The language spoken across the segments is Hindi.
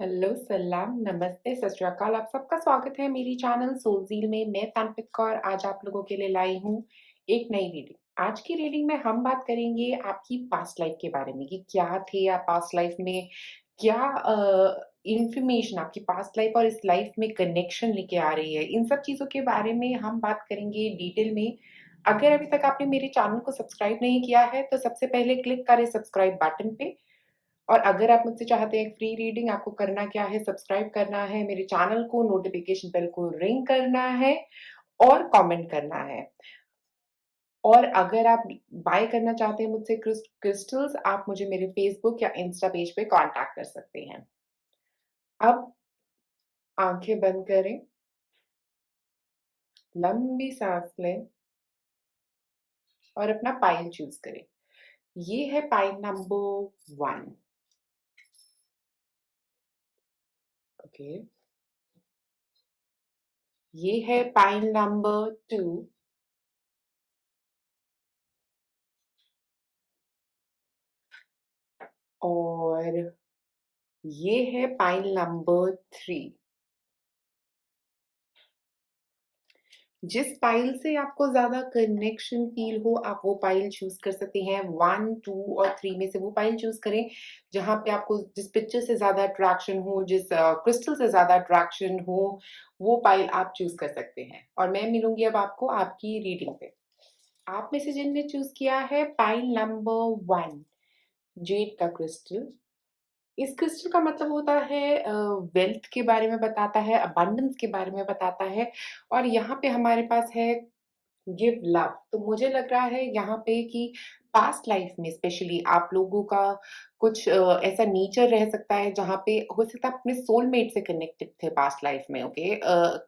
हेलो, सलाम, नमस्ते, सत श्री अकाल। आप सबका स्वागत है मेरी चैनल सोलज़ील में। मैं तनप्रीत कौर आज आप लोगों के लिए लाई हूँ एक नई रीडिंग। आज की रीडिंग में हम बात करेंगे आपकी पास्ट लाइफ के बारे में कि क्या थे आप पास्ट लाइफ में, क्या इन्फॉर्मेशन आपकी पास्ट लाइफ और इस लाइफ में कनेक्शन लेके आ रही है। इन सब चीज़ों के बारे में हम बात करेंगे डिटेल में। अगर अभी तक आपने मेरे चैनल को सब्सक्राइब नहीं किया है, तो सबसे पहले क्लिक करें सब्सक्राइब बटन पे। और अगर आप मुझसे चाहते हैं एक फ्री रीडिंग, आपको करना क्या है, सब्सक्राइब करना है मेरे चैनल को, नोटिफिकेशन बेल को रिंग करना है और कमेंट करना है। और अगर आप बाय करना चाहते हैं मुझसे क्रिस्टल्स, आप मुझे मेरे फेसबुक या इंस्टा पेज पे कांटेक्ट कर सकते हैं। अब आंखें बंद करें, लंबी सांस लें और अपना पाइल चूज करें। ये है पाइल नंबर 1। ओके, ये है पाइल नंबर 2 और ये है पाइल नंबर 3। जिस पाइल से आपको ज़्यादा कनेक्शन फ़ील हो, आप वो पाइल चूज़ कर सकते हैं। 1, 2 और 3 में से वो पाइल चूज़ करें, जहाँ पे आपको जिस पिक्चर से ज़्यादा अट्रैक्शन हो, जिस क्रिस्टल से ज़्यादा अट्रैक्शन हो, वो पाइल आप चूज़ कर सकते हैं। और मैं मिलूँगी अब आपको आपकी रीडिंग पे। आप में से जिनने चूज़ किया है पाइल नंबर 1, जेड का क्रिस्टल। इस क्रिस्टल का मतलब होता है वेल्थ के बारे में बताता है, अबंडेंस के बारे में बताता है और यहाँ पे हमारे पास है गिव लव। तो मुझे लग रहा है यहाँ पे कि पास्ट लाइफ में स्पेशली आप लोगों का कुछ ऐसा नेचर रह सकता है जहाँ पे हो सकता है अपने सोलमेट से कनेक्टेड थे पास्ट लाइफ में। ओके,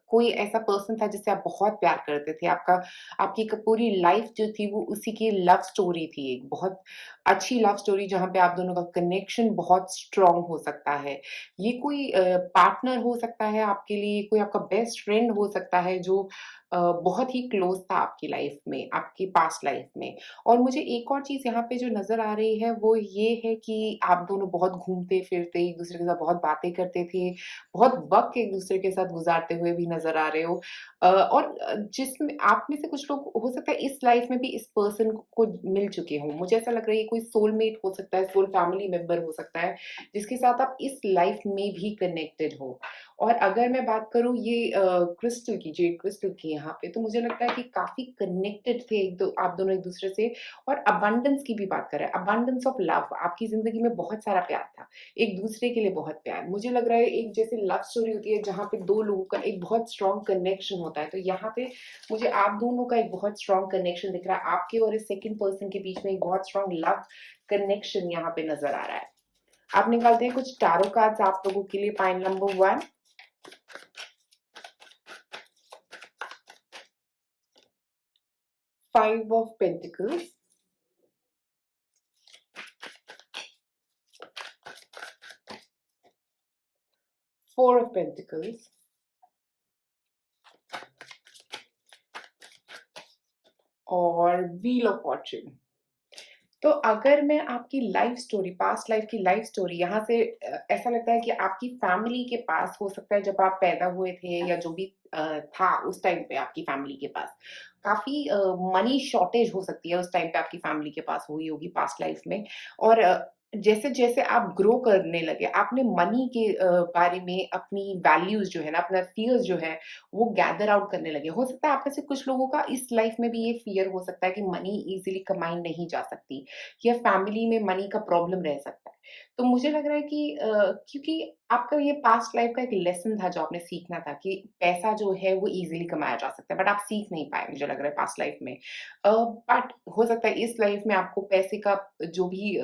कोई ऐसा पर्सन था जिससे आप बहुत प्यार करते थे, आपका आपकी एक पूरी लाइफ जो थी वो उसी की लव स्टोरी थी, एक बहुत अच्छी लव स्टोरी जहाँ पे आप दोनों का कनेक्शन बहुत स्ट्रांग हो सकता है। ये कोई पार्टनर हो सकता है आपके लिए, कोई आपका बेस्ट फ्रेंड हो सकता है जो बहुत ही क्लोज़ था आपकी लाइफ में, आपकी पास्ट लाइफ में। और मुझे एक और चीज़ यहाँ पे जो नज़र आ रही है वो ये है कि आप दोनों बहुत घूमते-फिरते, एक-दूसरे के साथ बहुत बातें करते थे, बहुत वक़्त एक-दूसरे के साथ गुज़ारते हुए भी नज़र आ रहे हो। और जिसमें आप में से कुछ लोग हो सकता है इस लाइफ में भी इस पर्सन को मिल चुके हों। मुझे ऐसा लग रहा है ये कोई सोलमेट हो सकता है, सोल फैमिली मेंबर हो सकता है, जिसके साथ आप इस लाइफ में भी कनेक्टेड हो। और अगर मैं बात करूँ ये क्रिस्टल की, जेड क्रिस्टल की यहाँ पे, तो मुझे लगता है कि काफ़ी कनेक्टेड थे एक दो आप दोनों एक-दूसरे से। और अबंडेंस की भी बात करें, अबंडेंस ऑफ लव, आपकी ज़िंदगी में बहुत सारा प्यार था, एक-दूसरे के लिए बहुत प्यार। मुझे लग रहा है एक जैसे लव स्टोरी होती है जहाँ पे 2 लोगों का एक बहुत स्ट्रॉन्ग कनेक्शन होता है, तो यहाँ पे मुझे आप दोनों का एक बहुत स्ट्रॉन्ग कनेक्शन दिख रहा है। आपके और इस सेकंड पर्सन के बीच में एक बहुत स्ट्रॉन्ग लव कनेक्शन यहाँ पे नज़र आ रहा है। आप निकालते हैं कुछ टैरो कार्ड्स आप लोगों के लिए, pile number 1, 5 of Pentacles, 4 of Pentacles और व्हील ऑफ फॉर्च्यून। तो अगर मैं आपकी लाइफ स्टोरी, पास्ट लाइफ की लाइफ स्टोरी यहाँ से ऐसा लगता है कि आपकी फैमिली के पास हो सकता है जब आप पैदा हुए थे या जो भी था उस टाइम पे आपकी फैमिली के पास काफ़ी मनी शॉर्टेज हो सकती है, उस टाइम पे आपकी फैमिली के पास हुई होगी पास्ट लाइफ में। और जैसे-जैसे आप ग्रो करने लगे, आपने मनी के बारे में अपनी वैल्यूज़ जो है ना, अपना फ़ियर्स जो है, वो गैदर आउट करने लगे। हो सकता है आप में से कुछ लोगों का इस लाइफ में भी ये फ़ियर हो सकता है कि मनी ईज़िली कमाई नहीं जा सकती या फैमिली में मनी का प्रॉब्लम रह सकता है। तो मुझे लग रहा है कि क्योंकि आपका ये पास्ट लाइफ का एक लेसन था जो आपने सीखना था कि पैसा जो है वो ईज़िली कमाया जा सकता है, बट आप सीख नहीं पाए मुझे लग रहा है पास्ट लाइफ में। बट हो सकता है इस लाइफ में आपको पैसे का जो भी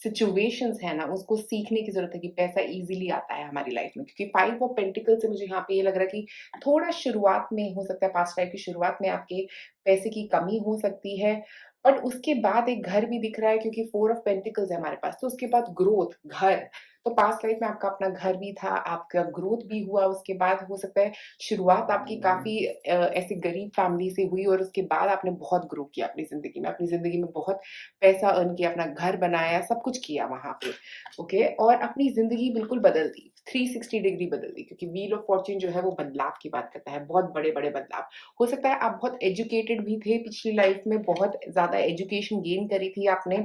सिचुएशंस है ना, उसको सीखने की ज़रूरत है कि पैसा ईज़िली आता है हमारी लाइफ में। क्योंकि 5 ऑफ पेंटिकल से मुझे यहाँ पे ये लग रहा है कि थोड़ा शुरुआत में हो सकता है पास्ट लाइफ की शुरुआत में आपके पैसे की कमी हो सकती है, बट उसके बाद एक घर भी दिख रहा है क्योंकि 4 ऑफ पेंटिकल्स है हमारे पास, तो उसके बाद ग्रोथ, घर। तो पास्ट लाइफ में आपका अपना घर भी था, आपका ग्रोथ भी हुआ, उसके बाद हो सकता है शुरुआत आपकी काफ़ी ऐसे गरीब फैमिली से हुई और उसके बाद आपने बहुत ग्रो किया अपनी ज़िंदगी में बहुत पैसा अर्न किया, अपना घर बनाया, सब कुछ किया वहाँ पे, ओके? और अपनी ज़िंदगी बिल्कुल बदल दी। 360 डिग्री बदल दी, क्योंकि व्हील ऑफ फॉर्च्यून जो है वो बदलाव की बात करता है, बहुत बड़े-बड़े बदलाव। हो सकता है आप बहुत एजुकेटेड भी थे पिछली लाइफ में, बहुत ज़्यादा एजुकेशन गेन करी थी आपने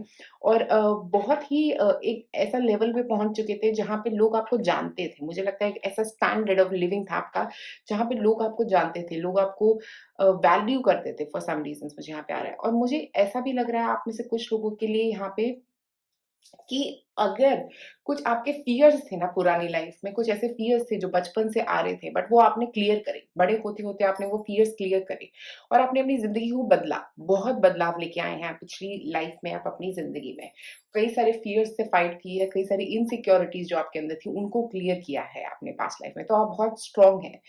और बहुत ही एक ऐसा लेवल पे पहुँच चुके थे जहाँ पे लोग आपको जानते थे। मुझे लगता है एक ऐसा स्टैंडर्ड ऑफ लिविंग था आपका, जहाँ पे लोग आपको जानते थे, लोग आपको वैल्यू करते थे फॉर सम रीज़न्स, मुझे यहाँ पे आ रहा है। और मुझे ऐसा भी लग रहा है आप में से कुछ लोगों के लिए यहाँ पे कि अगर कुछ आपके फ़ियर्स थे ना पुरानी लाइफ़ में, कुछ ऐसे फ़ियर्स थे जो बचपन से आ रहे थे, बट वो आपने क्लियर करे। बड़े होते-होते आपने वो फ़ियर्स क्लियर करे और आपने अपनी ज़िंदगी को बदला। बहुत बदलाव लेके आए हैं आप पिछली लाइफ़ में, आप अपनी ज़िंदगी में। कई सारे फ़ियर्स से फाइट की है, कई सारी इनसिक्योरिटीज़ जो आपके अंदर थी, उनको क्लियर किया है आपने पास्ट लाइफ़ में। तो आप बहुत स्ट्रॉन्ग हैं।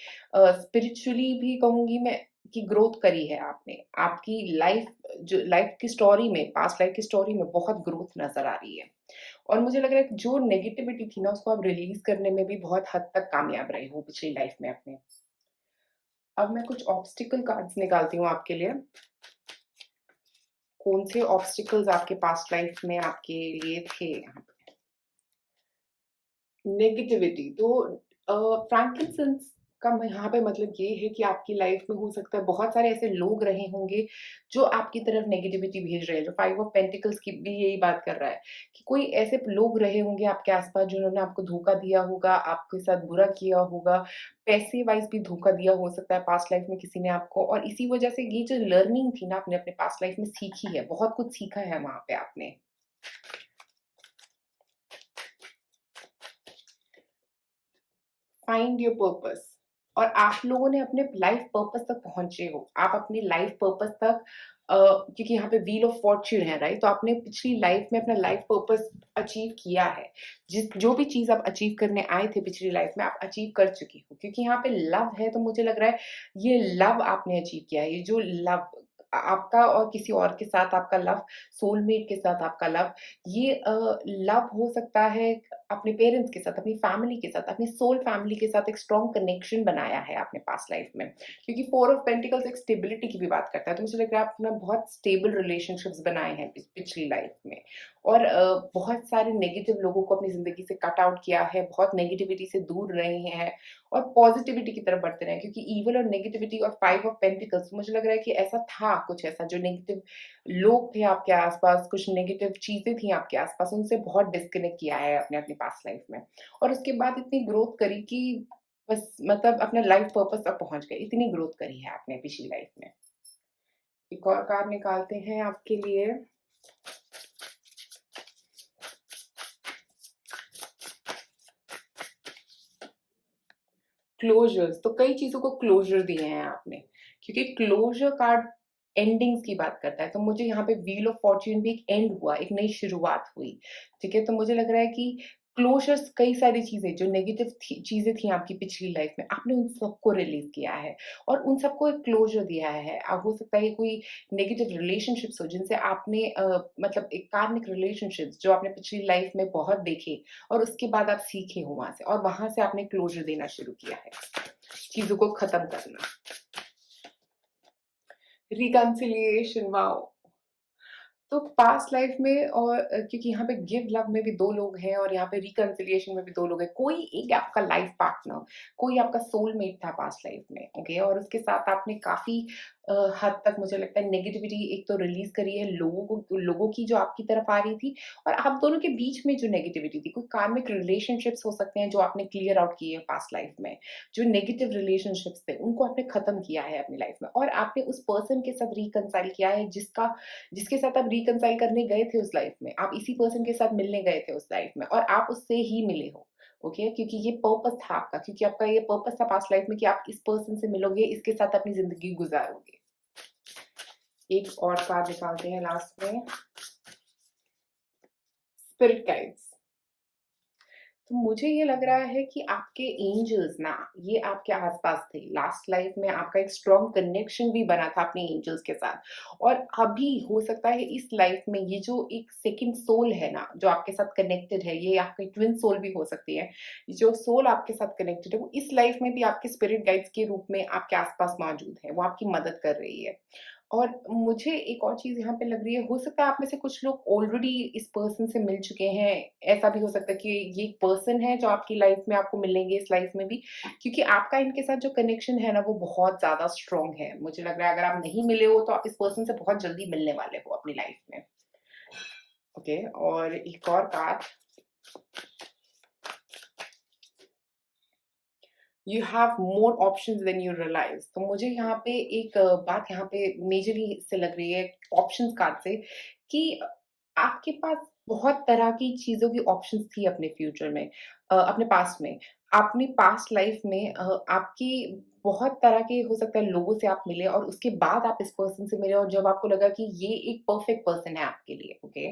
स्पिरिचुअली भी कहूँगी मैं कि ग्रोथ करी है आपने। आपकी लाइफ़ जो लाइफ़ की स्टोरी में, पास्ट लाइफ़ की स्टोरी में बहुत ग्रोथ नज़र आ रही है। और मुझे लग रहा है कि जो नेगेटिविटी थी ना, उसको आप रिलीज़ करने में भी बहुत हद तक कामयाब रहे हो पिछली लाइफ़ में अपने। अब मैं कुछ ऑब्स्टिकल कार्ड्स निकालती हूँ आपके लिए। कौन से ऑब्स्टिकल्स आपके पास्ट लाइफ़ में आपके लिए थे यहाँ पे? नेगेटिविटी तो फ्रैंकिनसेंस का मैं यहाँ पे मतलब ये है कि आपकी लाइफ में हो सकता है बहुत सारे ऐसे लोग रहे होंगे जो आपकी तरफ नेगेटिविटी भेज रहे हैं। जो 5 ऑफ पेंटिकल्स की भी यही बात कर रहा है कि कोई ऐसे लोग रहे होंगे आपके आस-पास जिन्होंने आपको धोखा दिया होगा, आपके साथ बुरा किया होगा, पैसे वाइज़ भी धोखा दिया हो सकता है पास्ट लाइफ में किसी ने आपको और इसी वजह से ये जो लर्निंग थी ना आपने अपने पास्ट लाइफ में सीखी है, बहुत कुछ सीखा है वहाँ पे आपने। फाइंड योर पर्पस और आप लोगों ने अपने लाइफ पर्पस तक पहुँचे हो। आप अपनी लाइफ पर्पस तक क्योंकि यहाँ पे व्हील ऑफ फॉर्च्यून है, राइट? तो आपने पिछली लाइफ में अपना लाइफ पर्पस अचीव किया है। जिस जो भी चीज़ आप अचीव करने आए थे पिछली लाइफ में, आप अचीव कर चुकी हो। क्योंकि यहाँ पे लव है, तो मुझे लग रहा है ये लव आपने अचीव किया है। ये जो लव आपका और किसी और के साथ आपका लव, सोलमेट के साथ आपका लव, ये लव हो सकता है अपने पेरेंट्स के साथ, अपनी फैमिली के साथ, अपनी सोल फैमिली के साथ एक स्ट्रॉन्ग कनेक्शन बनाया है आपने पास्ट लाइफ में। क्योंकि 4 ऑफ पेंटिकल्स एक स्टेबिलिटी की भी बात करता है, तो मुझे लग रहा है आपने बहुत स्टेबल रिलेशनशिप्स बनाए हैं पिछली लाइफ में और बहुत सारे नेगेटिव लोगों को अपनी ज़िंदगी से कट आउट किया है, बहुत नेगेटिविटी से दूर रहे हैं और पॉज़िटिविटी की तरफ बढ़ते रहे हैं क्योंकि ईविल और नेगेटिविटी और 5 ऑफ पेंटिकल्स मुझे लग रहा है कि ऐसा था कुछ ऐसा जो नेगेटिव लोग थे आपके आस-पास, कुछ नेगेटिव चीज़ें थी आपके आस-पास, उनसे बहुत डिस्कनेक्ट किया है आपने अपनी पास्ट लाइफ में। और उसके बाद इतनी ग्रोथ करी कि बस मतलब अपने लाइफ पर्पस तक पहुँच गए, इतनी ग्रोथ करी है आपने पिछली लाइफ में। एक और कार्ड निकालते हैं आपके लिए। क्लोज़र्स, तो कई चीज़ों को क्लोज़र दिए हैं आपने, क्योंकि क्लोज़र कार्ड एंडिंग्स की बात करता है, तो मुझे यहाँ पे व्हील ऑफ फॉर्च्यून भी एक एंड हुआ, एक नई शुरुआत हुई, ठीक है? तो मुझे लग रहा है कि क्लोज़र्स कई सारी चीज़ें जो नेगेटिव थी चीज़ें थी आपकी पिछली लाइफ़ में, आपने उन सबको रिलीज़ किया है और उन सबको एक क्लोज़र दिया है। हो सकता है कोई नेगेटिव रिलेशनशिप्स हो जिनसे आपने मतलब एक कार्मिक रिलेशनशिप्स जो आपने पिछली लाइफ़ में बहुत देखे और उसके बाद आप सीखे हो वहाँ से और वहाँ से आपने क्लोज़र देना शुरू किया है, चीज़ों को ख़त्म करना। Reconciliation, wow! तो पास्ट लाइफ में और क्योंकि यहाँ पे गिव लव में भी 2 लोग हैं और यहाँ पे रिकन्सिलिएशन में भी 2 लोग हैं। कोई एक आपका लाइफ पार्टनर, कोई आपका सोलमेट था पास्ट लाइफ में, ओके? और उसके साथ आपने काफ़ी हद तक मुझे लगता है नेगेटिविटी एक तो रिलीज़ करी है लोगों की जो आपकी तरफ आ रही थी और आप दोनों के बीच में जो नेगेटिविटी थी, कोई कार्मिक रिलेशनशिप्स हो सकते हैं जो आपने क्लियर आउट किए हैं पास्ट लाइफ में। जो नेगेटिव रिलेशनशिप्स थे, उनको आपने खत्म किया है अपनी लाइफ में और आपने उस पर्सन के साथ रिकंसाइल किया है जिसके साथ आप रिकंसाइल करने गए थे उस लाइफ में, आप इसी पर्सन के साथ मिलने गए थे उस लाइफ में और आप उससे ही मिले हो, ओके? क्योंकि ये पर्पस था आपका, क्योंकि आपका ये पर्पस था पास्ट लाइफ में कि आप इस पर्सन से मिलोगे, इसके साथ अपनी ज़िंदगी गुज़ारोगे। एक और कार्ड निकालते हैं लास्ट में, स्पिरिट गाइड्स। तो मुझे ये लग रहा है कि आपके एंजल्स ना, ये आपके आस-पास थे। लास्ट लाइफ में आपका एक स्ट्रॉन्ग कनेक्शन भी बना था अपने एंजल्स के साथ और अभी हो सकता है इस लाइफ में ये जो एक सेकंड सोल है ना, जो आपके साथ कनेक्टेड है, ये आपकी ट्विन सोल भी हो सकती है। जो सोल आपके साथ कनेक्टेड है, वो इस लाइफ में भी आपके स्पिरिट गाइड्स के रूप में आपके आस-पास मौजूद है, वो आपकी मदद कर रही है। और मुझे एक और चीज़ यहाँ पे लग रही है, हो सकता है आप में से कुछ लोग ऑलरेडी इस पर्सन से मिल चुके हैं। ऐसा भी हो सकता है कि ये एक पर्सन है जो आपकी लाइफ में आपको मिलेंगे इस लाइफ में भी, क्योंकि आपका इनके साथ जो कनेक्शन है ना वो बहुत ज़्यादा स्ट्रॉन्ग है। मुझे लग रहा है अगर आप नहीं मिले हो तो आप इस पर्सन से बहुत जल्दी मिलने वाले हो अपनी लाइफ में। ओके, और एक और card, you have more options than you realise. तो मुझे यहाँ पे एक बात यहाँ पे मेजरली से लग रही है ऑप्शंस कार्ड से, कि आपके पास बहुत तरह की चीजों की ऑप्शंस थी अपने फ्यूचर में, अपने पास्ट में। आपने पास्ट लाइफ में आपकी बहुत तरह के हो सकता है लोगों से आप मिले, और उसके बाद आप इस पर्सन से मिले, और जब आपको लगा कि ये एक परफेक्ट पर्सन है आपके लिए, ओके,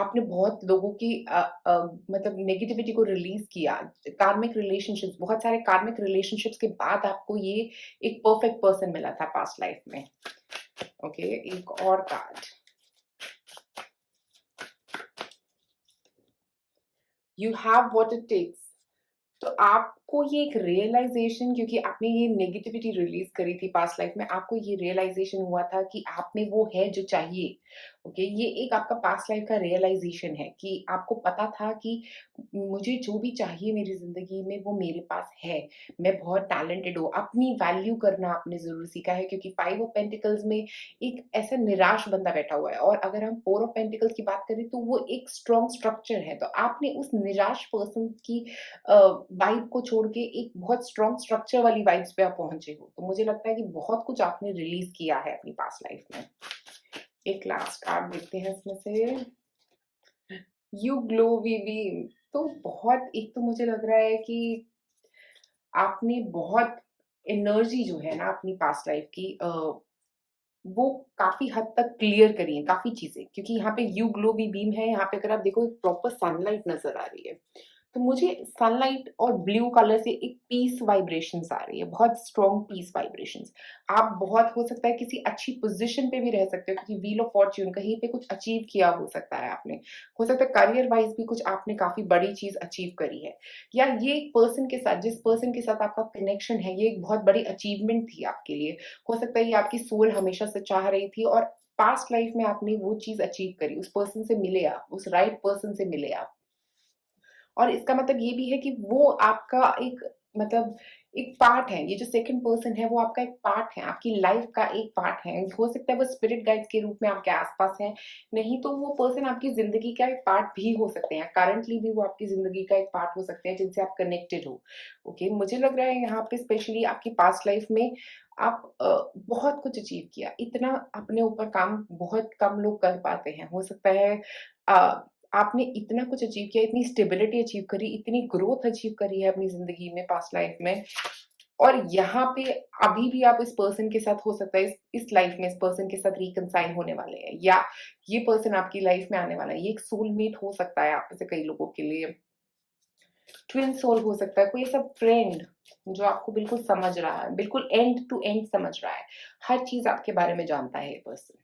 आपने बहुत लोगों की मतलब नेगेटिविटी को रिलीज़ किया। कार्मिक रिलेशनशिप्स, बहुत सारे कार्मिक रिलेशनशिप्स के बाद आपको ये एक परफेक्ट पर्सन मिला था पास्ट लाइफ में। ओके, एक और card, you have what it takes. तो आपको ये एक रियलाइज़ेशन, क्योंकि आपने ये नेगेटिविटी रिलीज़ करी थी पास्ट लाइफ में, आपको ये रियलाइज़ेशन हुआ था कि आप में वो है जो चाहिए। ओके, ये एक आपका पास्ट लाइफ का रियलाइज़ेशन है कि आपको पता था कि मुझे जो भी चाहिए मेरी ज़िंदगी में वो मेरे पास है। मैं बहुत टैलेंटेड हूँ। अपनी वैल्यू करना आपने ज़रूर सीखा है, क्योंकि 5 ऑफ पेंटिकल्स में एक ऐसा निराश बंदा बैठा हुआ है, और अगर हम 4 ऑफ पेंटिकल्स की बात करें तो वो एक स्ट्रॉन्ग स्ट्रक्चर है। तो आपने उस निराश पर्सन की वाइब को छोड़ के एक बहुत स्ट्रॉन्ग स्ट्रक्चर वाली वाइब्स पे आप पहुँचे हो। तो मुझे लगता है कि बहुत कुछ आपने रिलीज़ किया है अपनी पास्ट लाइफ में। एक लास्ट कार्ड देखते हैं इसमें से, यू ग्लो विविन। तो बहुत, एक तो मुझे लग रहा है कि आपने बहुत एनर्जी जो है ना अपनी पास्ट लाइफ की, वो काफ़ी हद तक क्लियर करी है काफ़ी चीज़ें, क्योंकि यहाँ पे यू ग्लो वी बीम है, यहाँ पे अगर आप देखो एक प्रॉपर सनलाइट नज़र आ रही है। तो मुझे सनलाइट और ब्लू कलर से एक पीस वाइब्रेशंस आ रही है, बहुत स्ट्रॉन्ग पीस वाइब्रेशंस। आप बहुत, हो सकता है किसी अच्छी पोज़ीशन पे भी रह सकते हो, क्योंकि व्हील ऑफ फॉर्च्यून कहीं पे कुछ अचीव किया हो सकता है आपने। हो सकता है करियर वाइज़ भी कुछ आपने काफ़ी बड़ी चीज़ अचीव करी है, या ये एक पर्सन के साथ, जिस पर्सन के साथ आपका कनेक्शन है, ये एक बहुत बड़ी अचीवमेंट थी आपके लिए। हो सकता है ये आपकी सोल हमेशा से चाह रही थी, और पास्ट लाइफ में आपने वो चीज़ अचीव करी, उस पर्सन से मिले आप, उस राइट पर्सन से मिले आप। और इसका मतलब ये भी है कि वो आपका एक, मतलब एक पार्ट है, ये जो सेकंड पर्सन है वो आपका एक पार्ट है, आपकी लाइफ का एक पार्ट है। हो सकता है वो स्पिरिट गाइड्स के रूप में आपके आस-पास हैं, नहीं तो वो पर्सन आपकी ज़िंदगी का एक पार्ट भी हो सकते हैं, करंटली भी वो आपकी ज़िंदगी का एक पार्ट हो सकते हैं जिनसे आप कनेक्टेड हो। ओके, मुझे लग रहा है यहाँ पे स्पेशली आपकी पास्ट लाइफ में आप बहुत कुछ अचीव किया, इतना अपने ऊपर काम बहुत कम लोग कर पाते हैं। हो सकता है अ, आपने इतना कुछ अचीव किया, इतनी स्टेबिलिटी अचीव करी, इतनी ग्रोथ अचीव करी है अपनी ज़िंदगी में पास्ट लाइफ में, और यहाँ पे अभी भी आप इस पर्सन के साथ, हो सकता है इस लाइफ में इस पर्सन के साथ रिकंसाइल होने वाले हैं, या ये पर्सन आपकी लाइफ में आने वाला है। ये एक सोलमेट हो सकता है आप में से कई लोगों के लिए, ट्विन सोल हो सकता है, कोई ऐसा फ्रेंड जो आपको बिल्कुल समझ रहा है, बिल्कुल एंड टू एंड समझ रहा है, हर चीज़ आपके बारे में जानता है ये पर्सन।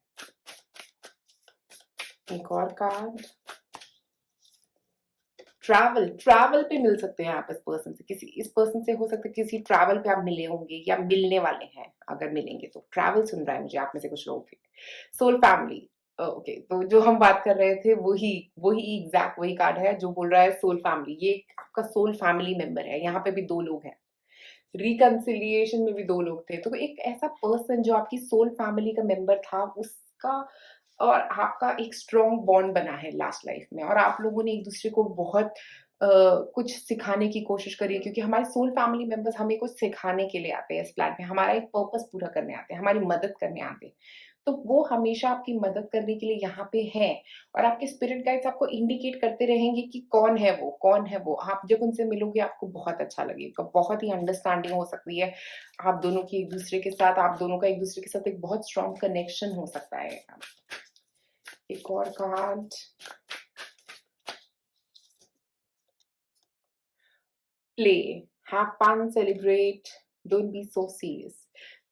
एक और कार्ड, ट्रैवल, ट्रैवल पे मिल सकते हैं आप इस पर्सन से, किसी इस पर्सन से हो सकता है किसी ट्रैवल पे आप मिले होंगे या मिलने वाले हैं, अगर मिलेंगे तो। ट्रैवल सुन रहा है मुझे आप में से कुछ लोगों के। सोल फैमिली, ओके, तो जो हम बात कर रहे थे वही वही एग्ज़ैक्ट वही कार्ड है जो बोल रहा है सोल फैमिली। ये आपका सोल फैमिली मेंबर है, यहाँ पे भी 2 लोग हैं। रिकंसिलिएशन में भी 2 लोग थे। तो एक ऐसा पर्सन जो आपकी सोल फैमिली का मेंबर था, उसका और आपका एक स्ट्रॉन्ग बॉन्ड बना है लास्ट लाइफ में, और आप लोगों ने एक-दूसरे को बहुत कुछ सिखाने की कोशिश करी है, क्योंकि हमारे सोल फैमिली मेंबर्स हमें कुछ सिखाने के लिए आते हैं इस प्लैनेट में, हमारा एक पर्पस पूरा करने आते हैं, हमारी मदद करने आते हैं। तो वो हमेशा आपकी मदद करने के लिए यहाँ पे हैं, और आपके स्पिरिट गाइड्स आपको इंडिकेट करते रहेंगे कि कौन है वो, कौन है वो। आप जब उनसे मिलोगे आपको बहुत अच्छा लगेगा, बहुत ही अंडरस्टैंडिंग हो सकती है आप दोनों की एक-दूसरे के साथ, आप दोनों का एक-दूसरे के साथ एक बहुत स्ट्रॉन्ग कनेक्शन हो सकता है। एक और card, play, have fun, celebrate, don't be so serious.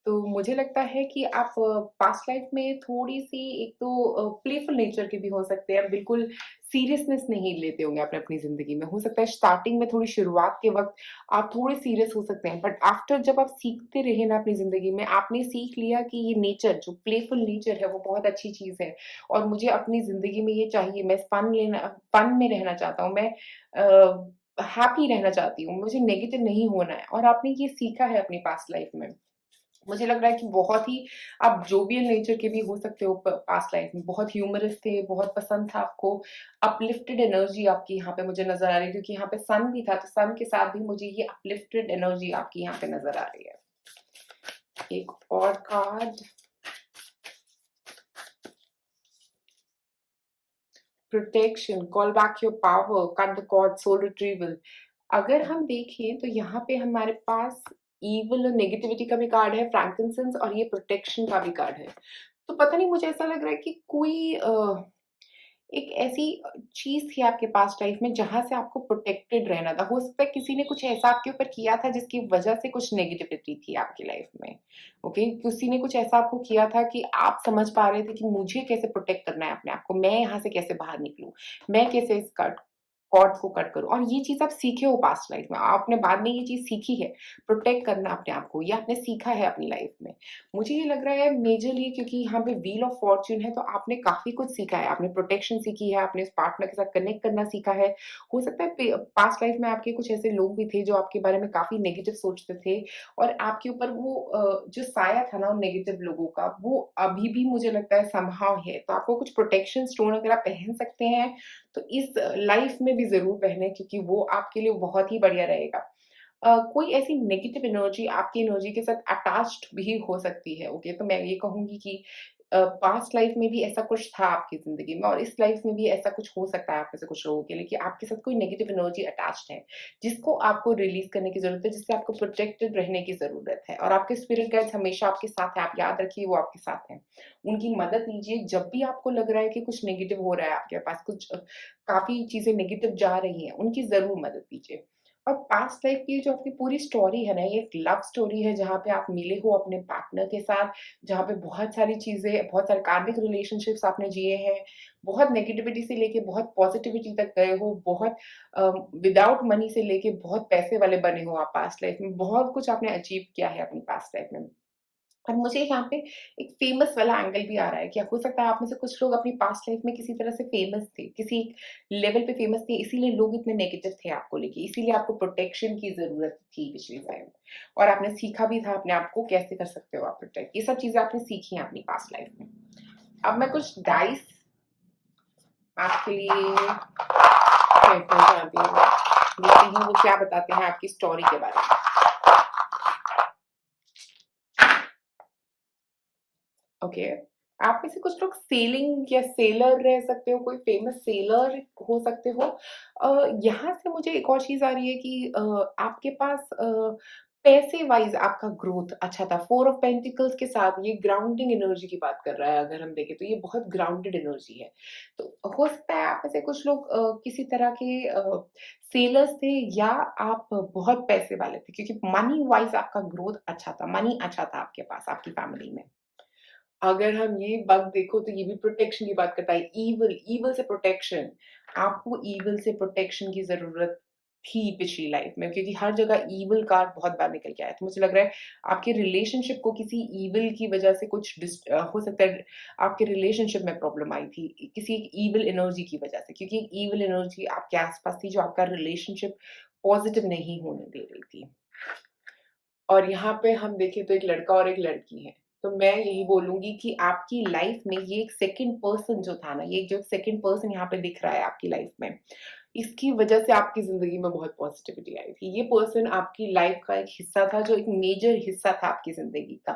तो मुझे लगता है कि आप पास्ट लाइफ में थोड़ी-सी एक तो प्लेफुल नेचर के भी हो सकते हैं, बिल्कुल सीरियसनेस नहीं लेते होंगे आपने अपनी ज़िंदगी में। हो सकता है स्टार्टिंग में थोड़ी शुरुआत के वक़्त आप थोड़े सीरियस हो सकते हैं, बट आफ्टर जब आप सीखते रहे ना अपनी ज़िंदगी में, आपने सीख लिया कि ये नेचर जो प्लेफुल नेचर है वो बहुत अच्छी चीज़ है और मुझे अपनी ज़िंदगी में ये चाहिए, मैं फन में रहना चाहता हूँ, मैं हैप्पी रहना चाहती हूँ, मुझे नेगेटिव नहीं होना है और आपने ये सीखा है अपनी पास्ट लाइफ में। मुझे लग रहा है कि बहुत ही आप जोवियल नेचर के भी हो सकते हो पास्ट लाइफ में, बहुत ह्यूमरस थे, बहुत पसंद था आपको, अपलिफ्टेड एनर्जी आपकी यहाँ पे मुझे नज़र आ रही है क्योंकि यहाँ पे सन भी था, तो सन के साथ भी मुझे ये अपलिफ्टेड एनर्जी आपकी यहाँ पे नज़र आ रही है। एक और card, protection, call back your power, cut the cord, soul retrieval. अगर हम देखें तो यहाँ पे हमारे पास ईविल और नेगेटिविटी का भी कार्ड है, फ्रैंकिनसेंस और ये प्रोटेक्शन का भी कार्ड है। तो पता नहीं मुझे ऐसा लग रहा है कि कोई एक ऐसी चीज़ थी आपके पास्ट लाइफ में जहाँ से आपको प्रोटेक्टेड रहना था। हो सकता है किसी ने कुछ ऐसा आपके ऊपर किया था जिसकी वजह से कुछ नेगेटिविटी थी आपकी लाइफ में, ओके? किसी ने कुछ ऐसा आपको किया था कि आप समझ पा रहे थे कि मुझे कैसे प्रोटेक्ट करना है अपने आप को, मैं यहाँ से कैसे बाहर निकलूँ, मैं कैसे इस कॉर्ड्स को कट करूँ और ये चीज़ आप सीखे हो पास्ट लाइफ में, आपने बाद में ये चीज़ सीखी है, प्रोटेक्ट करना अपने आप को, ये आपने सीखा है अपनी लाइफ में। मुझे ये लग रहा है मेजरली क्योंकि यहाँ पे व्हील ऑफ फॉर्च्यून है तो आपने काफ़ी कुछ सीखा है, आपने प्रोटेक्शन सीखी है, आपने उस पार्टनर के साथ कनेक्ट करना सीखा है। हो सकता है पास्ट लाइफ में आपके कुछ ऐसे लोग भी थे जो आपके बारे में काफ़ी नेगेटिव सोचते थे और आपके ऊपर वो जो साया था ना उन नेगेटिव लोगों का, वो अभी भी मुझे लगता है समहाउ है। तो आपको कुछ प्रोटेक्शन स्टोन अगर आप पहन सकते हैं, तो इस लाइफ में भी ज़रूर पहने क्योंकि वो आपके लिए बहुत ही बढ़िया रहेगा। कोई ऐसी नेगेटिव एनर्जी आपकी एनर्जी के साथ अटैच्ड भी हो सकती है, ओके? तो मैं ये कहूँगी कि पास्ट लाइफ में भी ऐसा कुछ था आपकी ज़िंदगी में और इस लाइफ में भी ऐसा कुछ हो सकता है आप में से कुछ लोगों के लिए कि आपके साथ कोई नेगेटिव एनर्जी अटैच्ड है, जिसको आपको रिलीज़ करने की ज़रूरत है, जिससे आपको प्रोटेक्टेड रहने की ज़रूरत है और आपके स्पिरिट गाइड्स हमेशा आपके साथ हैं, आप याद रखिए वो आपके साथ हैं। उनकी मदद लीजिए जब भी आपको लग रहा है कि कुछ नेगेटिव हो रहा है आपके पास, कुछ काफ़ी चीज़ें नेगेटिव जा रही हैं, उनकी ज़रूर मदद लीजिए। और पास्ट लाइफ की जो आपकी पूरी स्टोरी है ना, ये एक लव स्टोरी है जहाँ पे आप मिले हो अपने पार्टनर के साथ, जहाँ पे बहुत सारी चीज़ें, बहुत सारे कार्मिक रिलेशनशिप्स आपने जिए हैं, बहुत नेगेटिविटी से लेके बहुत पॉजिटिविटी तक गए हो, बहुत विदाउट मनी से लेके बहुत पैसे वाले बने हो आप पास्ट लाइफ में, बहुत कुछ आपने अचीव किया है अपनी पास्ट लाइफ में। और मुझे यहाँ पे एक फ़ेमस वाला एंगल भी आ रहा है कि हो सकता है आप में से कुछ लोग अपनी पास्ट लाइफ़ में किसी तरह से फ़ेमस थे, किसी लेवल पे फ़ेमस थे, इसीलिए लोग इतने नेगेटिव थे आपको लेके, इसीलिए आपको प्रोटेक्शन की ज़रूरत थी पिछली टाइम और आपने सीखा भी था अपने आप को कैसे कर सकते हो आप प्रोटेक्ट, ये सब चीज़ें आपने सीखी हैं अपनी पास्ट लाइफ़ में। अब मैं कुछ डाइस आपके लिए फेंकना चाहती हूँ, देखते हैं वो क्या बताते हैं आपकी स्टोरी के बारे में। ओके। आप में से कुछ लोग सेलिंग या सेलर रह सकते हो, कोई फेमस सेलर हो सकते हो। यहाँ से मुझे एक और चीज़ आ रही है कि आपके पास पैसे वाइज़ आपका ग्रोथ अच्छा था। 4 ऑफ पेंटिकल्स के साथ ये ग्राउंडिंग एनर्जी की बात कर रहा है अगर हम देखें तो ये बहुत ग्राउंडेड एनर्जी है। तो हो सकता है आप में से कुछ लोग किसी तरह के सेलर्स थे या आप बहुत पैसे वाले थे क्योंकि मनी वाइज़ आपका ग्रोथ अच्छा था, मनी अच्छा था आपके पास, आपकी फैमिली में। अगर हम ये बग देखो तो ये भी प्रोटेक्शन की बात करता है। ईविल से प्रोटेक्शन, आपको ईविल से प्रोटेक्शन की ज़रूरत थी पिछली लाइफ में क्योंकि हर जगह ईविल कार्ड बहुत बार निकल के आया। तो मुझे लग रहा है आपके रिलेशनशिप को किसी ईविल की वज़ह से हो सकता है आपके रिलेशनशिप में प्रॉब्लम आई थी, किसी एक ईविल एनर्जी की वज़ह से क्योंकि एक ईविल एनर्जी आपके आस-पास थी जो आपका रिलेशनशिप पॉज़िटिव नहीं होने दे रही थी। और यहाँ पे हम देखें तो एक लड़का और एक लड़की है। तो मैं यही बोलूँगी कि आपकी लाइफ़ में ये एक सेकंड पर्सन जो था ना, ये जो सेकंड पर्सन यहाँ पे दिख रहा है आपकी लाइफ़ में, इसकी वज़ह से आपकी ज़िंदगी में बहुत पॉज़िटिविटी आई थी। ये पर्सन आपकी लाइफ़ का एक हिस्सा था, जो एक मेजर हिस्सा था आपकी ज़िंदगी का।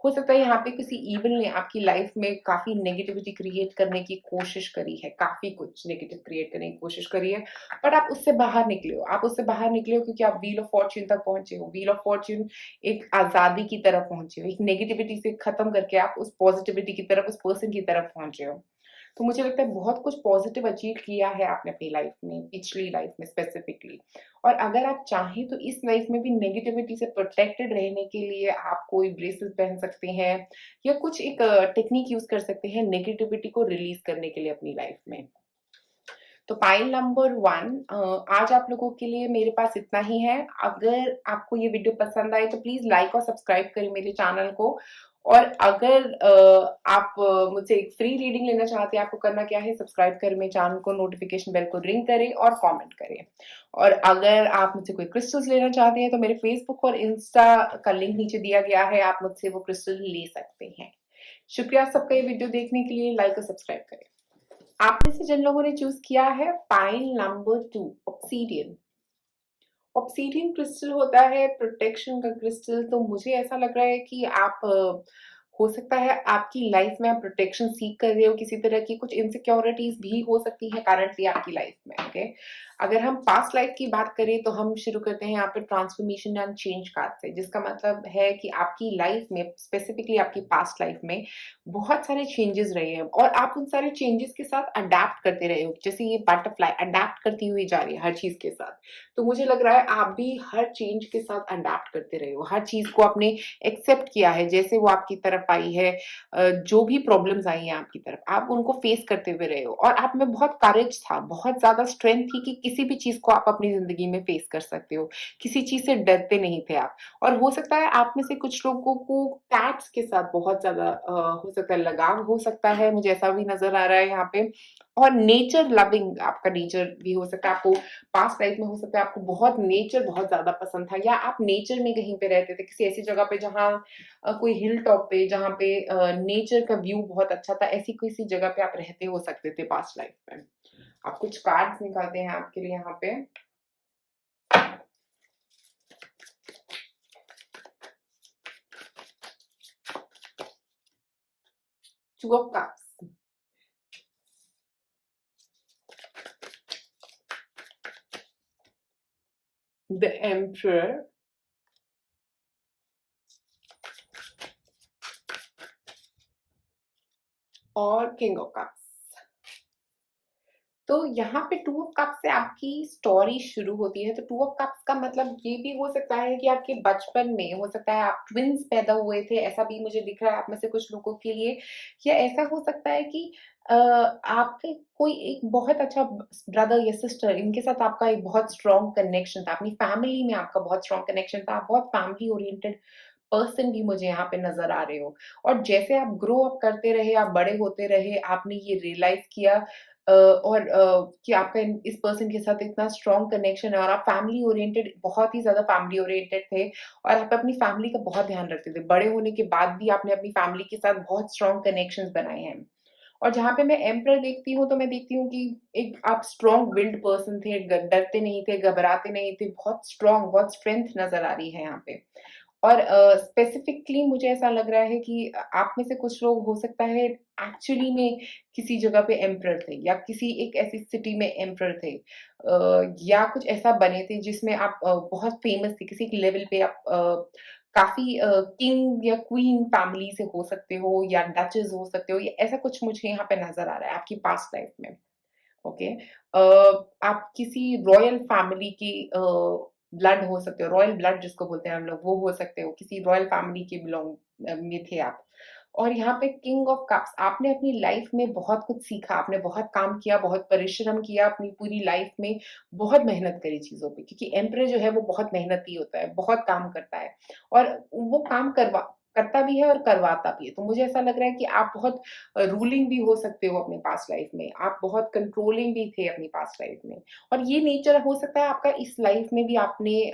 हो सकता है यहाँ पे किसी इविल ने आपकी लाइफ़ में काफ़ी नेगेटिविटी क्रिएट करने की कोशिश करी है, काफ़ी कुछ नेगेटिव क्रिएट करने की कोशिश करी है, बट आप उससे बाहर निकले हो। आप उससे बाहर निकले हो क्योंकि आप व्हील ऑफ फॉर्च्यून तक पहुँचे हो। व्हील ऑफ फॉर्च्यून एक आज़ादी की तरफ पहुँचे हो, एक नेगेटिविटी से खत्म करके आप उस पॉज़िटिविटी की तरफ, उस पर्सन की तरफ पहुँचे हो। तो मुझे लगता है बहुत कुछ पॉजिटिव अचीव किया है आपने अपनी लाइफ में, पिछली लाइफ में स्पेसिफिकली। और अगर आप चाहें तो इस लाइफ में भी नेगेटिविटी से प्रोटेक्टेड रहने के लिए आप कोई ब्रेसेस पहन सकते हैं या कुछ एक टेक्निक यूज कर सकते हैं नेगेटिविटी को रिलीज करने के लिए अपनी लाइफ में। तो पाइल नंबर 1, आज आप लोगों के लिए मेरे पास इतना ही है। अगर आपको ये वीडियो पसंद आए तो प्लीज लाइक और सब्सक्राइब करें मेरे चैनल को। और अगर आप मुझसे एक फ्री रीडिंग लेना चाहते हैं, आपको करना क्या है, सब्सक्राइब करें मेरे चैनल को, नोटिफिकेशन बेल को रिंग करें और कमेंट करें। और अगर आप मुझसे कोई क्रिस्टल्स लेना चाहते हैं तो मेरे फेसबुक और इंस्टा का लिंक नीचे दिया गया है, आप मुझसे वो क्रिस्टल ले सकते हैं। शुक्रिया सबका ये वीडियो देखने के लिए। लाइक और सब्सक्राइब करें। आप में से जिन लोगों ने चूज किया है pile number 2, obsidian. Obsidian crystal होता है प्रोटेक्शन का क्रिस्टल। तो मुझे ऐसा लग रहा है कि आप हो सकता है आपकी लाइफ में आप प्रोटेक्शन सीख कर रहे हो किसी तरह की, कुछ इनसिक्योरिटीज भी हो सकती है करंटली आपकी लाइफ में। ओके, अगर हम पास्ट लाइफ की बात करें तो हम शुरू करते हैं यहाँ पे ट्रांसफॉर्मेशन एंड चेंज कार्ड से, जिसका मतलब है कि आपकी लाइफ में, स्पेसिफिकली आपकी पास्ट लाइफ में बहुत सारे चेंजेस रहे हैं और आप उन सारे चेंजेस के साथ अडेप्ट करते रहे हो। जैसे ये बटरफ्लाई अडेप्ट करती हुई जा रही है हर चीज के साथ, तो मुझे लग रहा है आप भी हर चेंज के साथ अडेप्ट करते रहे हो, हर चीज को आपने एक्सेप्ट किया है जैसे वो आपकी तरफ आई है। जो भी प्रॉब्लम्स आई हैं आपकी तरफ, आप उनको फेस करते हुए रहे हो और आप में बहुत करेज था, बहुत ज्यादा स्ट्रेंथ थी कि किसी भी चीज को आप अपनी जिंदगी में फेस कर सकते हो, किसी चीज से डरते नहीं थे आप। और हो सकता है आप में से कुछ लोगों को कैट्स के साथ बहुत ज्यादा हो सकता है लगाव हो सकता है, मुझे ऐसा भी नजर आ रहा है यहाँ पे। और नेचर लविंग आपका नेचर भी हो सकता है, आपको पास्ट लाइफ में हो सकता है आपको बहुत नेचर बहुत ज्यादा पसंद था, या आप नेचर में कहीं पे रहते थे, किसी ऐसी जगह पे जहाँ कोई हिल टॉप पे, जहाँ पे नेचर का व्यू बहुत अच्छा था, ऐसी किसी जगह पे आप रहते हो सकते थे पास्ट लाइफ में। आप कुछ कार्ड्स निकालते हैं आपके लिए यहाँ पे। Two of cups, the emperor, और किंग ऑफ कप्स। तो यहाँ पे टू ऑफ कप्स से आपकी स्टोरी शुरू होती है। तो टू ऑफ कप्स का मतलब ये भी हो सकता है कि आपके बचपन में हो सकता है आप ट्विन्स पैदा हुए थे, ऐसा भी मुझे दिख रहा है आप में से कुछ लोगों के लिए। या ऐसा हो सकता है कि आपके कोई एक बहुत अच्छा ब्रदर या सिस्टर, इनके साथ आपका एक बहुत स्ट्रॉन्ग कनेक्शन था, अपनी फैमिली में आपका बहुत स्ट्रॉन्ग कनेक्शन था, आप बहुत फैमिली ओरिएंटेड पर्सन भी मुझे यहाँ पे नजर आ रहे हो। और जैसे आप ग्रो अप करते रहे, आप बड़े होते रहे, आपने ये रियलाइज किया और कि आपका इस पर्सन के साथ इतना स्ट्रॉन्ग कनेक्शन है और आप फैमिली ओरिएंटेड, बहुत ही ज्यादा फैमिली ओरिएंटेड थे और आप अपनी फैमिली का बहुत ध्यान रखते थे। बड़े होने के बाद भी आपने अपनी फैमिली के साथ बहुत स्ट्रॉन्ग कनेक्शंस बनाए हैं। और जहाँ पे मैं एम्परर देखती हूँ तो मैं देखती हूँ कि एक आप स्ट्रॉन्ग विल्ड पर्सन थे, डरते नहीं थे, घबराते नहीं थे, बहुत स्ट्रॉन्ग, बहुत स्ट्रेंथ नजर आ रही है यहाँ पे। और स्पेसिफिकली मुझे ऐसा लग रहा है कि आप में से कुछ लोग हो सकता है एक्चुअली में किसी जगह पे एम्परर थे या किसी एक ऐसी सिटी में एम्परर थे, या कुछ ऐसा बने थे जिसमें आप बहुत फेमस थे, किसी लेवल पे आप काफी किंग या क्वीन फैमिली से हो सकते हो या डचेस हो सकते हो, या ऐसा कुछ मुझे यहाँ पे नजर आ रहा है आपकी पास्ट लाइफ में। ओके, आप किसी रॉयल फैमिली की ब्लड हो सकते हो, रॉयल ब्लड जिसको बोलते हैं हम लोग, वो हो सकते हो, किसी रॉयल फैमिली के बिलोंग में थे आप। और यहाँ पे किंग ऑफ कप्स, आपने अपनी लाइफ में बहुत कुछ सीखा, आपने बहुत काम किया, बहुत परिश्रम किया अपनी पूरी लाइफ में, बहुत मेहनत करी चीजों पे, क्योंकि एम्परर जो है वो बहुत मेहनती होता है, बहुत काम करता है और वो काम करता भी है और करवाता भी है। तो मुझे ऐसा लग रहा है कि आप बहुत रूलिंग भी हो सकते हो अपने पास्ट लाइफ में, आप बहुत कंट्रोलिंग भी थे अपनी पास्ट लाइफ में। और ये नेचर हो सकता है आपका इस लाइफ में भी, आपने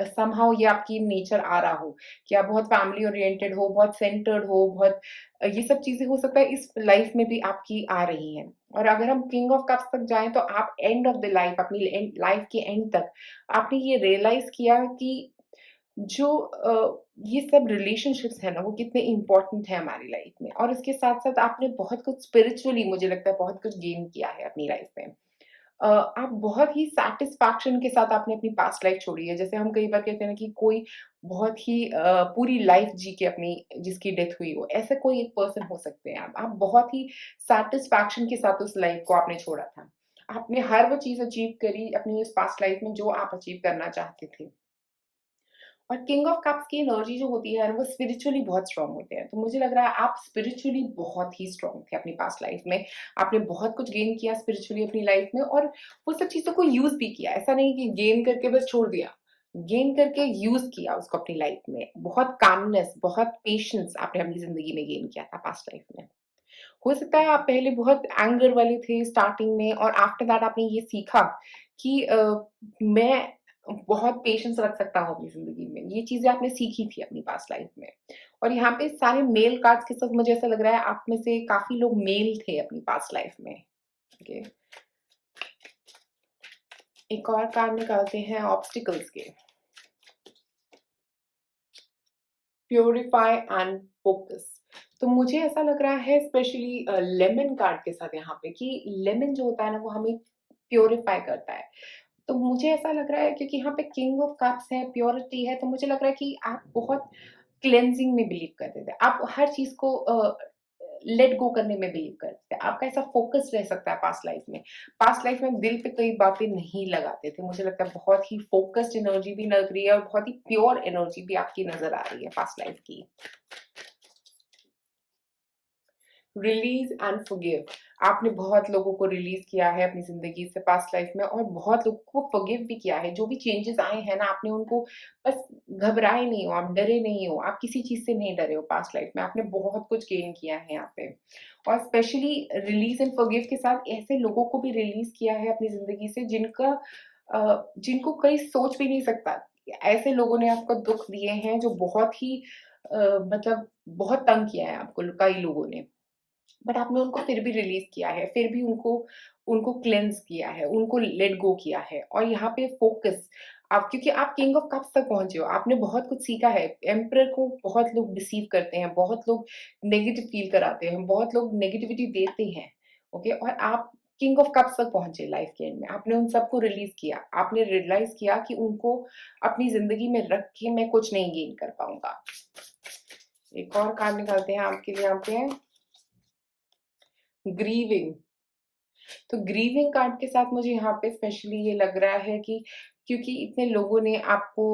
समहाउ ये आपकी नेचर आ रहा हो कि आप बहुत फैमिली ओरिएंटेड हो, बहुत सेंटर्ड हो, बहुत ये सब चीजें हो सकता है इस लाइफ में भी आपकी आ रही हैं। और अगर हम किंग ऑफ कप्स तक जाएं तो आप एंड ऑफ द लाइफ, अपनी लाइफ के एंड तक आपने ये रियलाइज किया कि जो ये सब रिलेशनशिप्स है ना, वो कितने इम्पोर्टेंट है हमारी लाइफ में। और इसके साथ साथ आपने बहुत कुछ स्पिरिचुअली, मुझे लगता है बहुत कुछ गेन किया है अपनी लाइफ में। आप बहुत ही सैटिस्फैक्शन के साथ आपने अपनी पास्ट लाइफ छोड़ी है। जैसे हम कई बार कहते हैं ना कि कोई बहुत ही पूरी लाइफ जी के अपनी जिसकी डेथ हुई हो, ऐसा कोई एक पर्सन हो सकते हैं आप। आप बहुत ही सैटिस्फैक्शन के साथ उस लाइफ को आपने छोड़ा था। आपने हर वो चीज़ अचीव करी अपनी उस पास्ट लाइफ में जो आप अचीव करना चाहते थे। और किंग ऑफ कप्स की एनर्जी जो होती है वो स्पिरिचुअली बहुत स्ट्रांग होते हैं। तो मुझे लग रहा है आप स्पिरिचुअली बहुत ही स्ट्रांग थे अपनी पास्ट लाइफ में। आपने बहुत कुछ गेन किया स्पिरिचुअली अपनी लाइफ में और वो सब चीज़ों को यूज़ भी किया। ऐसा नहीं कि गेन करके बस छोड़ दिया। गेन करके यूज़ किया उसको अपनी लाइफ में। बहुत कामनेस, बहुत पेशेंस आपने अपनी ज़िंदगी में गेन किया था पास्ट लाइफ में। हो सकता है आप पहले बहुत एंगर वाले थे स्टार्टिंग में और आफ्टर दैट आपने ये सीखा कि मैं बहुत पेशेंस रख सकता हूँ अपनी ज़िंदगी में। ये चीज़ें आपने सीखी थी अपनी पास्ट लाइफ में। और यहाँ पे सारे मेल कार्ड्स के साथ मुझे ऐसा लग रहा है आप में से काफ़ी लोग मेल थे अपनी पास्ट लाइफ में। ओके, एक और कार्ड निकालते हैं ऑब्स्टिकल्स के। Purify and focus. तो मुझे ऐसा लग रहा है स्पेशली लेमन कार्ड के साथ यहाँ पे कि लेमन जो होता है ना वो हमें प्यूरिफाई करता है। तो मुझे ऐसा लग रहा है क्योंकि यहाँ पे किंग ऑफ कप्स है, प्योरिटी है, तो मुझे लग रहा है कि आप बहुत क्लेंजिंग में बिलीव करते थे। आप हर चीज़ को लेट गो करने में बिलीव करते थे। आपका ऐसा फोकस रह सकता है पास्ट लाइफ में। पास्ट लाइफ में दिल पे कई बातें नहीं लगाते थे। मुझे लगता है बहुत ही फोकस्ड एनर्जी भी लग रही है और बहुत ही प्योर एनर्जी भी आपकी नज़र आ रही है पास्ट लाइफ की। Release and forgive. आपने बहुत लोगों को रिलीज किया है अपनी जिंदगी से पास्ट लाइफ में और बहुत लोगों को फॉरगिव भी किया है। जो भी चेंजेस आए हैं ना आपने उनको बस घबराए नहीं हो, आप डरे नहीं हो, आप किसी चीज से नहीं डरे हो पास्ट लाइफ में। आपने बहुत कुछ गेन किया है यहाँ पे और स्पेशली रिलीज एंड फॉरगिव के साथ ऐसे लोगों को भी रिलीज किया है अपनी जिंदगी से जिनको कोई सोच भी नहीं सकता। ऐसे लोगों ने आपको दुख दिए हैं जो बहुत ही मतलब बहुत तंग किया है आपको कई लोगों ने। बट आपने उनको फिर भी रिलीज़ किया है, फिर भी उनको उनको क्लेंज़ किया है, उनको लेट गो किया है और यहाँ पे फ़ोकस आप क्योंकि आप किंग ऑफ कप्स तक पहुँचे हो, आपने बहुत कुछ सीखा है। एम्परर को बहुत लोग डिसीव करते हैं, बहुत लोग नेगेटिव फ़ील कराते हैं, बहुत लोग नेगेटिविटी देते हैं, ओके? और आप किंग ऑफ कप्स तक पहुँचे लाइफ़ के एंड में। आपने उन सबको रिलीज़ किया, आपने रियलाइज़ किया कि उनको अपनी ज़िंदगी में रख के मैं कुछ नहीं गेन कर पाऊँगा। एक और कार्ड निकालते हैं आपके लिए यहाँ पे ग्रीविंग। तो ग्रीविंग कार्ड के साथ मुझे यहाँ पे स्पेशली ये लग रहा है कि क्योंकि इतने लोगों ने आपको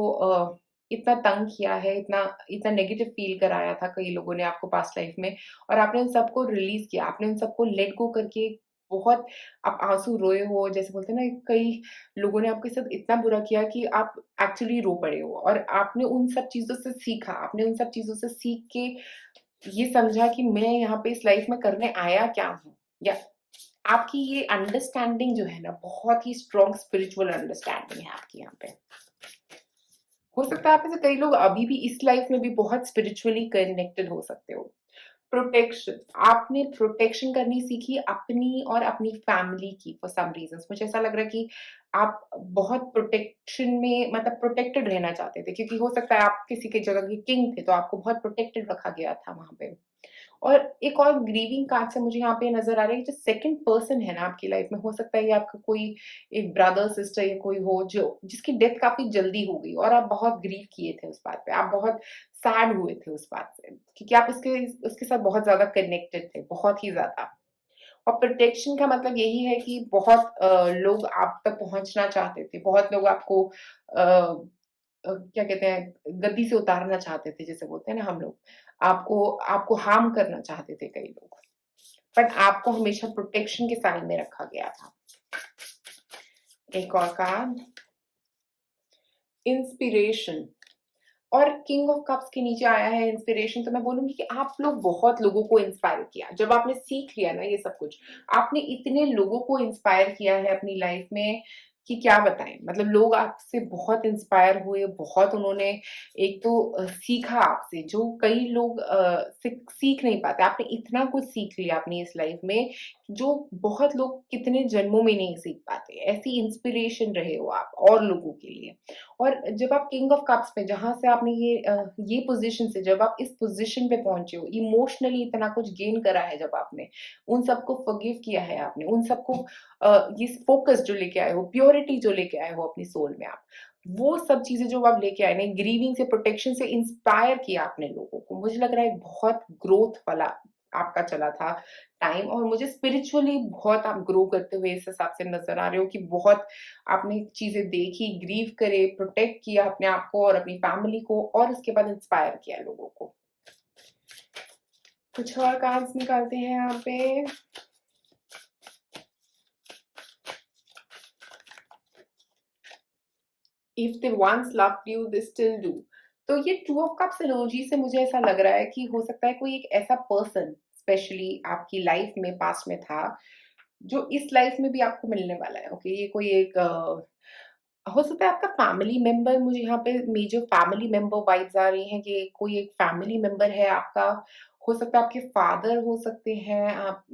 इतना तंग किया है, इतना इतना नेगेटिव फ़ील कराया था कई लोगों ने आपको पास्ट लाइफ़ में और आपने उन सबको रिलीज़ किया, आपने उन सबको लेट गो करके बहुत आप आँसू रोए हो, जैसे बोलते हैं ना कई लोगों ने आपके साथ इतना बुरा किया कि आप एक्चुअली रो पड़े हो और आपने उन सब चीज़ों से सीखा, आपने उन सब चीज़ों से सीख के ये समझा कि मैं यहाँ पे इस लाइफ़ में करने आया क्या हूँ? या आपकी ये अंडरस्टैंडिंग जो है ना बहुत ही स्ट्रॉन्ग स्पिरिचुअल अंडरस्टैंडिंग है आपकी यहाँ पे। हो सकता है आप में से कई लोग अभी भी इस लाइफ में भी बहुत स्पिरिचुअली कनेक्टेड हो सकते हो। प्रोटेक्शन, आपने प्रोटेक्शन करनी सीखी अपनी और अपनी फैमिली की फॉर सम रीज़न्स। मुझे ऐसा लग रहा है कि आप बहुत प्रोटेक्शन में मतलब प्रोटेक्टेड रहना चाहते थे क्योंकि हो सकता है आप किसी की जगह के किंग थे तो आपको बहुत प्रोटेक्टेड रखा गया था वहाँ पे। और एक और ग्रीविंग कार्ड से मुझे यहाँ पे नज़र आ रहा है कि जो सेकंड पर्सन है ना आपकी लाइफ में हो सकता है ये आपका कोई एक ब्रदर, सिस्टर या कोई हो जो जिसकी डेथ काफ़ी जल्दी हो गई और आप बहुत ग्रीव किए थे उस बात पे। आप बहुत सैड हुए थे उस बात से क्योंकि आप उसके उसके साथ बहुत ज़्यादा कनेक्टेड थे, बहुत ही ज़्यादा। और प्रोटेक्शन का मतलब यही है कि बहुत लोग आप तक पहुँचना चाहते थे, बहुत लोग आपको क्या कहते हैं गद्दी से उतारना चाहते थे जिसे बोलते हैं ना हम लोग। आपको आपको हार्म करना चाहते थे कई लोग। बट आपको हमेशा प्रोटेक्शन के साइड में रखा गया था। एक और कार्ड इंस्पिरेशन और किंग ऑफ कप्स के नीचे आया है इंस्पिरेशन तो मैं बोलूँगी कि आप लोग बहुत लोगों को इंस्पायर किया। जब आपने सीख लिया ना ये सब कुछ, आपने इतने लोगों को इंस्पायर किया है अपनी लाइफ में कि क्या बताएँ? मतलब लोग आपसे बहुत इंस्पायर हुए, बहुत उन्होंने एक तो सीखा आपसे, जो कई लोग सीख नहीं पाते। आपने इतना कुछ सीख लिया अपनी इस लाइफ़ में, जो बहुत लोग कितने जन्मों में नहीं सीख पाते। ऐसी इंस्पिरेशन रहे हो आप और लोगों के लिए। और जब आप किंग ऑफ कप्स में जहाँ से आपने ये पोज़ीशन से जब आप इस पोज़ीशन पे पहुँचे हो, इमोशनली इतना कुछ गेन करा है जब आपने, उन सबको फ़ॉरगिव किया है आपने, उन सबको ये फ़ोकस जो लेके आए हो, प्योरिटी जो लेके आए हो अपनी सोल में आप, वो सब चीज़ें जो आप लेके आए ना, ग्रीविंग से, प्रोटेक्शन से इंस्पायर किया आपने लोगों को। मुझे लग रहा है बहुत ग्रोथ वाला आपका चला था टाइम, और मुझे स्पिरिचुअली बहुत आप ग्रो करते हुए इस हिसाब से नज़र आ रहे हो कि बहुत आपने चीज़ें देखी, ग्रीव करे, प्रोटेक्ट किया अपने आप को और अपनी फैमिली को, और उसके बाद इंस्पायर किया लोगों को। कुछ और कार्ड्स निकालते हैं यहाँ पे। If they once loved you they still do. तो ये टू ऑफ कप्स एनर्जी से मुझे ऐसा लग रहा है कि हो सकता है कोई एक ऐसा पर्सन स्पेशली आपकी लाइफ में पास्ट में था, जो इस लाइफ में भी आपको मिलने वाला है। ओके, ये कोई एक हो सकता है आपका फैमिली मेंबर। मुझे यहाँ पे मेजर फैमिली मेंबर वाइब्स आ रही हैं कि कोई एक फैमिली मेंबर है आपका। हो सकता है आपके फादर हो सकते हैं आप,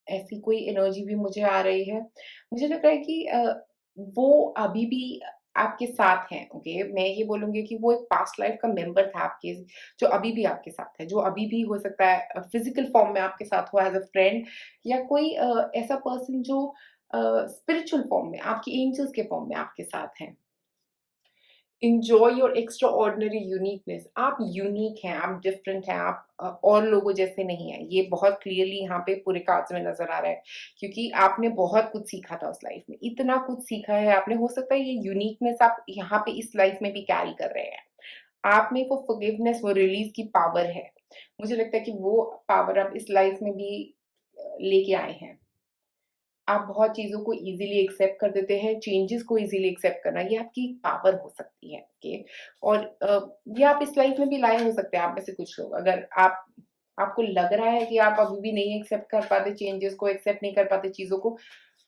ऐसी कोई एनर्जी भी मुझे आ रही है। मुझे लग रहा है कि वो अभी भी आपके साथ हैं। ओके, मैं ये बोलूँगी कि वो एक पास्ट लाइफ का मेंबर था आपके, जो अभी भी आपके साथ है, जो अभी भी हो सकता है फिजिकल फॉर्म में आपके साथ हो एज़ अ फ्रेंड, या कोई ऐसा पर्सन जो स्पिरिचुअल फॉर्म में, आपकी एंजल्स के फॉर्म में आपके साथ हैं। Enjoy your extraordinary uniqueness. आप यूनिक हैं, आप डिफरेंट हैं, आप और लोगों जैसे नहीं हैं। ये बहुत क्लियरली यहाँ पे पूरे कार्ड्स में नज़र आ रहा है, क्योंकि आपने बहुत कुछ सीखा था उस लाइफ में। इतना कुछ सीखा है आपने, हो सकता है ये यूनिकनेस आप यहाँ पे इस लाइफ में भी कैरी कर रहे हैं। आप में वो फॉरगिवनेस, वो रिलीज़ की पावर है। मुझे लगता है कि वो पावर आप इस लाइफ में भी लेके आए हैं। आप बहुत चीज़ों को ईज़िली एक्सेप्ट कर देते हैं, चेंजेज़ को ईज़िली एक्सेप्ट करना, ये आपकी पावर हो सकती है, ओके? और ये आप इस लाइफ़ में भी लाए हो सकते हैं, आप में से कुछ लोग। अगर आपको लग रहा है कि आप अभी भी नहीं एक्सेप्ट कर पाते चेंजेज़ को, एक्सेप्ट नहीं कर पाते चीज़ों को,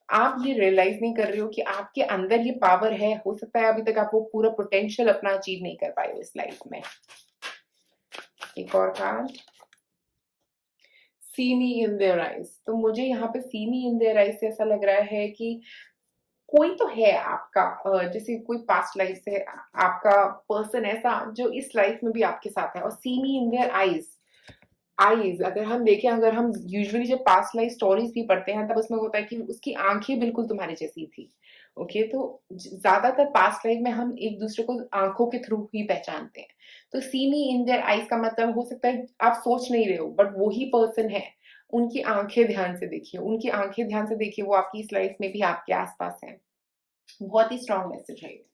आप ये रियलाइज़ नहीं कर रहे हो कि आपके अंदर ये पावर है। हो सकता है अभी तक आप वो पूरा पोटेंशियल अपना अचीव नहीं कर पाए हो इस लाइफ़ में। एक और card, see me in their eyes. तो मुझे यहाँ पे सी मी इन देयर आइज़ से ऐसा लग रहा है कि कोई तो है आपका, जैसे कोई पास्ट लाइफ से आपका पर्सन ऐसा जो इस लाइफ में भी आपके साथ है, और सी me in their eyes. Eyes अगर हम देखें, अगर हम यूजुअली जब पास्ट लाइफ स्टोरीज भी पढ़ते हैं, तब उसमें होता है कि उसकी आंखें बिल्कुल तुम्हारे जैसी थी। ओके, तो ज्यादातर पास्ट लाइफ में हम एक दूसरे को आंखों के थ्रू ही पहचानते हैं। तो सी मी इन देयर आईज का मतलब हो सकता है आप सोच नहीं रहे हो, बट वही पर्सन है। उनकी आंखें ध्यान से देखिए, उनकी आंखें ध्यान से देखिए, वो आपकी इस लाइफ में भी आपके आसपास है। बहुत ही स्ट्रॉन्ग मैसेज है ये।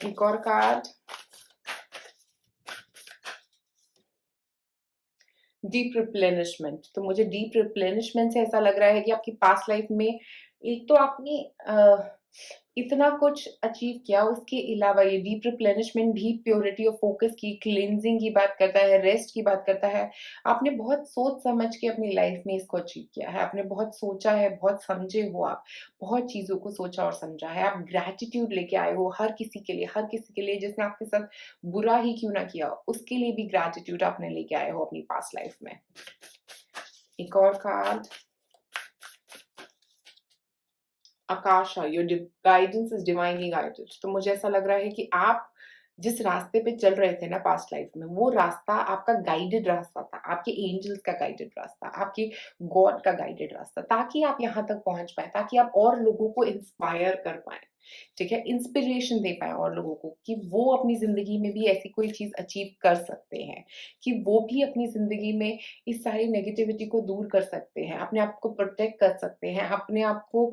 एक और कार्ड, डीप रिप्लेनिशमेंट। तो मुझे डीप रिप्लेनिशमेंट से ऐसा लग रहा है कि आपकी पास्ट लाइफ में एक तो आपने इतना कुछ अचीव किया, उसके अलावा ये डीप रिप्लेनिशमेंट भी प्योरिटी और फोकस की, क्लींजिंग की बात करता है, रेस्ट की बात करता है। आपने बहुत सोच समझ के अपनी लाइफ में इसको अचीव किया है। आपने बहुत सोचा है, बहुत समझे हो आप, बहुत चीज़ों को सोचा और समझा है। आप ग्रैटिट्यूड लेके आए हो हर किसी के लिए जिसने आपके साथ बुरा ही क्यों ना किया हो, उसके लिए भी ग्रैटिट्यूड आपने लेके आए हो अपनी पास्ट लाइफ में। एक और card, Akasha, your guidance is divinely guided. तो मुझे ऐसा लग रहा है कि आप जिस रास्ते पे चल रहे थे ना पास्ट लाइफ में, वो रास्ता आपका गाइडेड रास्ता था, आपके एंजल्स का गाइडेड रास्ता, आपके गॉड का गाइडेड रास्ता, ताकि आप यहाँ तक पहुंच पाए, ताकि आप और लोगों को इंस्पायर कर पाए। ठीक है, इंस्पिरेशन दे पाए और लोगों को कि वो अपनी जिंदगी में भी ऐसी कोई चीज अचीव कर सकते हैं, कि वो भी अपनी जिंदगी में इस सारी नेगेटिविटी को दूर कर सकते हैं, अपने आप को प्रोटेक्ट कर सकते हैं, अपने आप को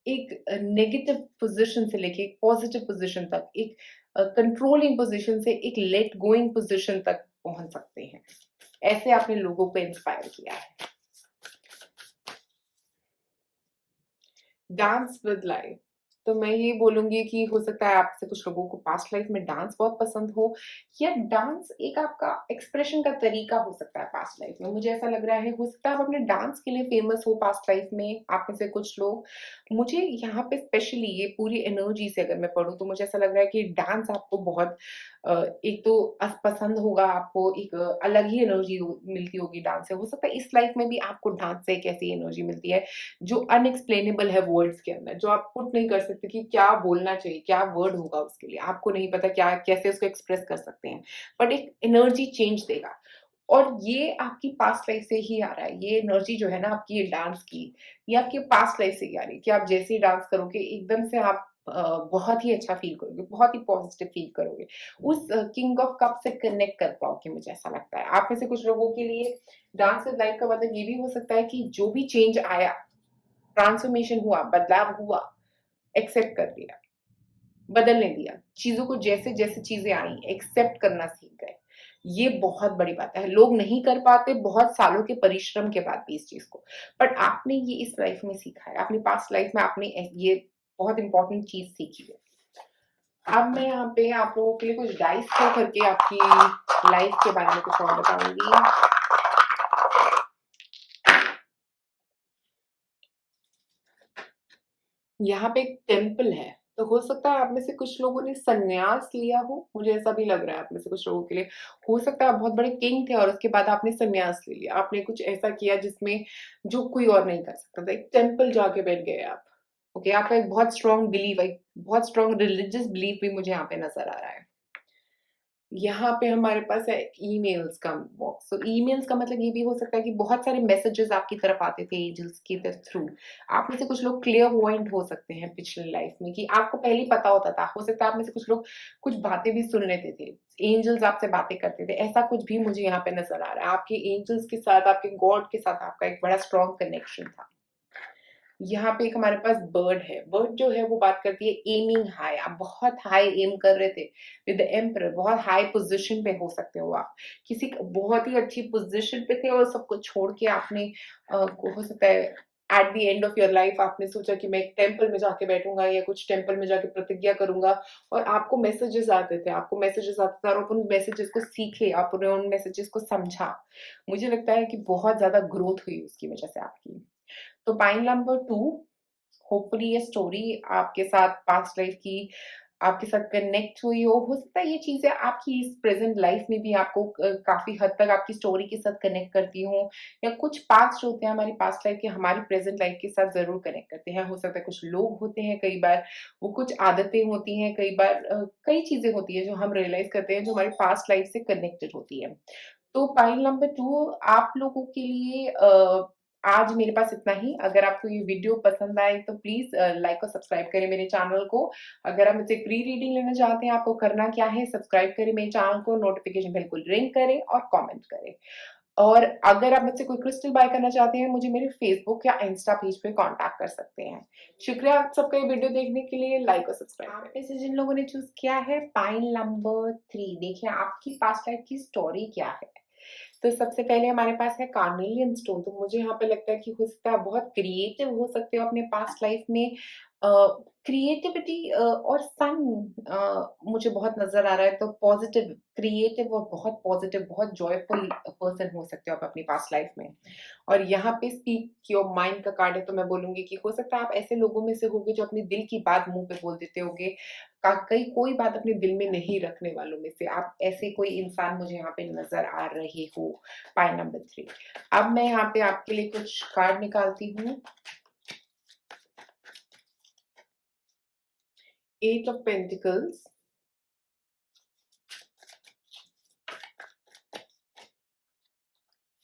एक नेगेटिव पोजीशन से लेके एक पॉजिटिव पोजीशन तक, एक कंट्रोलिंग पोजीशन से एक लेट गोइंग पोजीशन तक पहुंच सकते हैं। ऐसे आपने लोगों को इंस्पायर किया है। Dance with life. तो मैं ये बोलूँगी कि हो सकता है आपसे कुछ लोगों को पास्ट लाइफ में डांस बहुत पसंद हो, या डांस एक आपका एक्सप्रेशन का तरीका हो सकता है पास्ट लाइफ में। मुझे ऐसा लग रहा है, हो सकता है आप अपने डांस के लिए फेमस हो पास्ट लाइफ में, आप में से कुछ लोग। मुझे यहाँ पे स्पेशली ये पूरी एनर्जी से अगर मैं पढ़ूँ तो मुझे ऐसा लग रहा है कि डांस आपको बहुत एक तो पसंद होगा आपको, एक अलग ही एनर्जी मिलती होगी डांस से। हो सकता है इस लाइफ में भी आपको डांस से एक ऐसी एनर्जी मिलती है जो अनएक्सप्लेनेबल है वर्ड्स के अंदर, जो आप पुट नहीं कर सकते कि क्या बोलना चाहिए, क्या वर्ड होगा उसके लिए, आपको नहीं पता क्या कैसे उसको एक्सप्रेस कर सकते हैं, बट एक एनर्जी चेंज देगा। और ये आपकी पास्ट लाइफ से ही आ रहा है, ये एनर्जी जो है ना आपकी ये डांस की, ये आपकी पास्ट लाइफ से ही आ रही है कि आप जैसे ही डांस करोगे एकदम से आप बहुत ही अच्छा फील करोगे, बहुत ही पॉजिटिव फील करोगे, उस किंग ऑफ कप से कनेक्ट कर पाओगे, मुझे ऐसा लगता है। आप में से कुछ लोगों के लिए डांस विद लाइफ का मतलब ये भी हो सकता है कि जो भी चेंज आया, ट्रांसफॉर्मेशन हुआ, बदलाव हुआ, एक्सेप्ट कर लिया, बदलने दिया। चीज़ों को जैसे-जैसे चीज़ें आई, एक्सेप्ट करना सीख गए। ये बहुत बड़ी बात है। लोग नहीं कर पाते बहुत सालों के परिश्रम के बाद भी इस चीज़ को। बट आपने ये इस लाइफ में सीखा है, अपनी पास्ट लाइफ में आपने ये बहुत इम्पोर्टेंट चीज़ सीखी है। अब मैं यहाँ पे आप लोगों के लिए कुछ डाइस थ्रो करके आपकी लाइफ के बारे में कुछ और बताऊँगी। यहाँ पे एक टेम्पल है, तो हो सकता है आप में से कुछ लोगों ने संन्यास लिया हो, मुझे ऐसा भी लग रहा है आप में से कुछ लोगों के लिए। हो सकता है आप बहुत बड़े किंग थे और उसके बाद आपने संन्यास ले लिया, आपने कुछ ऐसा किया जिसमें जो कोई और नहीं कर सकता था, एक टेम्पल जाके बैठ गए आप। ओके, आपका एक बहुत स्ट्रॉन्ग बिलीव, एक बहुत स्ट्रॉन्ग रिलिजियस बिलीव भी मुझे यहाँ पे नज़र आ रहा है। यहाँ पे हमारे पास है ईमेल्स का बॉक्स। तो ईमेल्स का मतलब ये भी हो सकता है कि बहुत सारे मैसेजेस आपकी तरफ आते थे एंजल्स के थ्रू। आप में से कुछ लोग क्लेयरवॉयंट हो सकते हैं पिछले लाइफ में, कि आपको पहले ही पता होता था। हो सकता है आप में से कुछ लोग कुछ बातें भी सुन लेते थे। एंजल्स आपसे बातें करते थे। ऐसा कुछ भी मुझे यहाँ पे नज़र आ रहा है। आपके एंजल्स के साथ, आपके गॉड के साथ आपका एक बड़ा स्ट्रॉन्ग कनेक्शन था। यहाँ पे एक हमारे पास बर्ड है। बर्ड जो है वो बात करती है एमिंग हाई। आप बहुत हाई एम कर रहे थे विद द एम्परर, बहुत हाई पोजीशन पे हो सकते हो आप। किसी बहुत ही अच्छी पोजीशन पे थे और सब कुछ छोड़ के आपने हो सकता है at the end of your life आपने सोचा कि मैं एक टेम्पल में जाके बैठूंगा या कुछ टेम्पल में जाके प्रतिज्ञा करूंगा, और आपको मैसेजेस आते थे, आपको मैसेजेस आते थे और आप उन मैसेजेस को सीखे, आपने उन मैसेजेस को समझा। मुझे लगता है कि बहुत ज्यादा ग्रोथ हुई उसकी वजह से आपकी। तो पॉइंट नंबर 2, होपफुली ये स्टोरी आपके साथ पास्ट लाइफ की आपके साथ कनेक्ट हुई हो। हो सकता है ये चीज़ें आपकी इस प्रेज़ेंट लाइफ में भी आपको काफ़ी हद तक आपकी स्टोरी के साथ कनेक्ट करती हों, या कुछ पास्ट होते हैं हमारी पास्ट लाइफ के हमारी प्रेज़ेंट लाइफ के साथ ज़रूर कनेक्ट करते हैं। हो सकता है कुछ लोग होते हैं, कई बार वो कुछ आदतें होती हैं, कई बार कई चीज़ें होती हैं जो हम रियलाइज़ करते हैं जो हमारी पास्ट लाइफ से कनेक्टेड होती है। तो पाइल नंबर 2 आप लोगों के लिए आज मेरे पास इतना ही। अगर आपको ये वीडियो पसंद आए तो प्लीज़ लाइक और सब्सक्राइब करें मेरे चैनल को। अगर आप मुझसे प्री रीडिंग लेना चाहते हैं, आपको करना क्या है, सब्सक्राइब करें मेरे चैनल को, नोटिफ़िकेशन बेल को रिंग करें और कमेंट करें। और अगर आप मुझसे कोई क्रिस्टल बाय करना चाहते हैं, मुझे मेरे फेसबुक या इंस्टा पेज पे कॉन्टैक्ट कर सकते हैं। शुक्रिया आप सबका ये वीडियो देखने के लिए, लाइक और सब्सक्राइब करें। आप में से जिन लोगों ने चूज़ किया है पाइल नंबर 3, देखिए आपकी पास्ट लाइफ की स्टोरी क्या है। तो सबसे पहले हमारे पास है कार्नेलियन स्टोन। तो मुझे यहाँ पे लगता है कि हो सकता है आप बहुत क्रिएटिव हो सकते हो अपने पास्ट लाइफ में। क्रिएटिविटी और सन मुझे बहुत नज़र आ रहा है, तो पॉज़िटिव, क्रिएटिव और बहुत पॉज़िटिव, बहुत जॉयफुल पर्सन हो सकते हो आप अपनी पास्ट लाइफ में। और यहाँ पे स्पीक योर माइंड का कार्ड है, तो मैं बोलूँगी कि हो सकता है आप ऐसे लोगों में से होंगे जो अपने दिल की बात मुँह पे बोल देते होंगे। कई कोई बात अपने दिल में नहीं रखने वालों में से आप ऐसे कोई इंसान मुझे यहाँ पे नज़र आ रहे हो। पाई नंबर 3। अब मैं यहाँ पे आपके लिए कुछ कार्ड निकालती हूँ। 8 ऑफ पेंटिकल्स,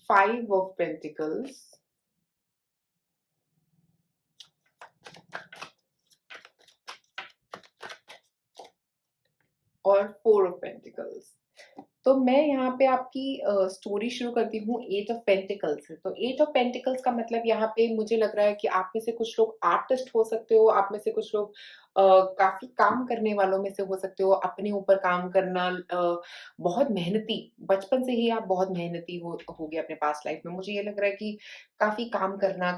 5 ऑफ पेंटिकल्स और 4 ऑफ पेंटिकल्स। तो मैं यहाँ पे आपकी स्टोरी शुरू करती हूँ 8 ऑफ पेंटिकल्स से। तो 8 ऑफ पेंटिकल्स का मतलब यहाँ पे मुझे लग रहा है कि आप में से कुछ लोग आर्टिस्ट हो सकते हो, आप में से कुछ लोग काफ़ी काम करने वालों में से हो सकते हो, अपने ऊपर काम करना बहुत मेहनती, बचपन से ही आप बहुत मेहनती होगे अपने पास्ट लाइफ में। मुझे ये लग रहा है कि काफ़ी काम करना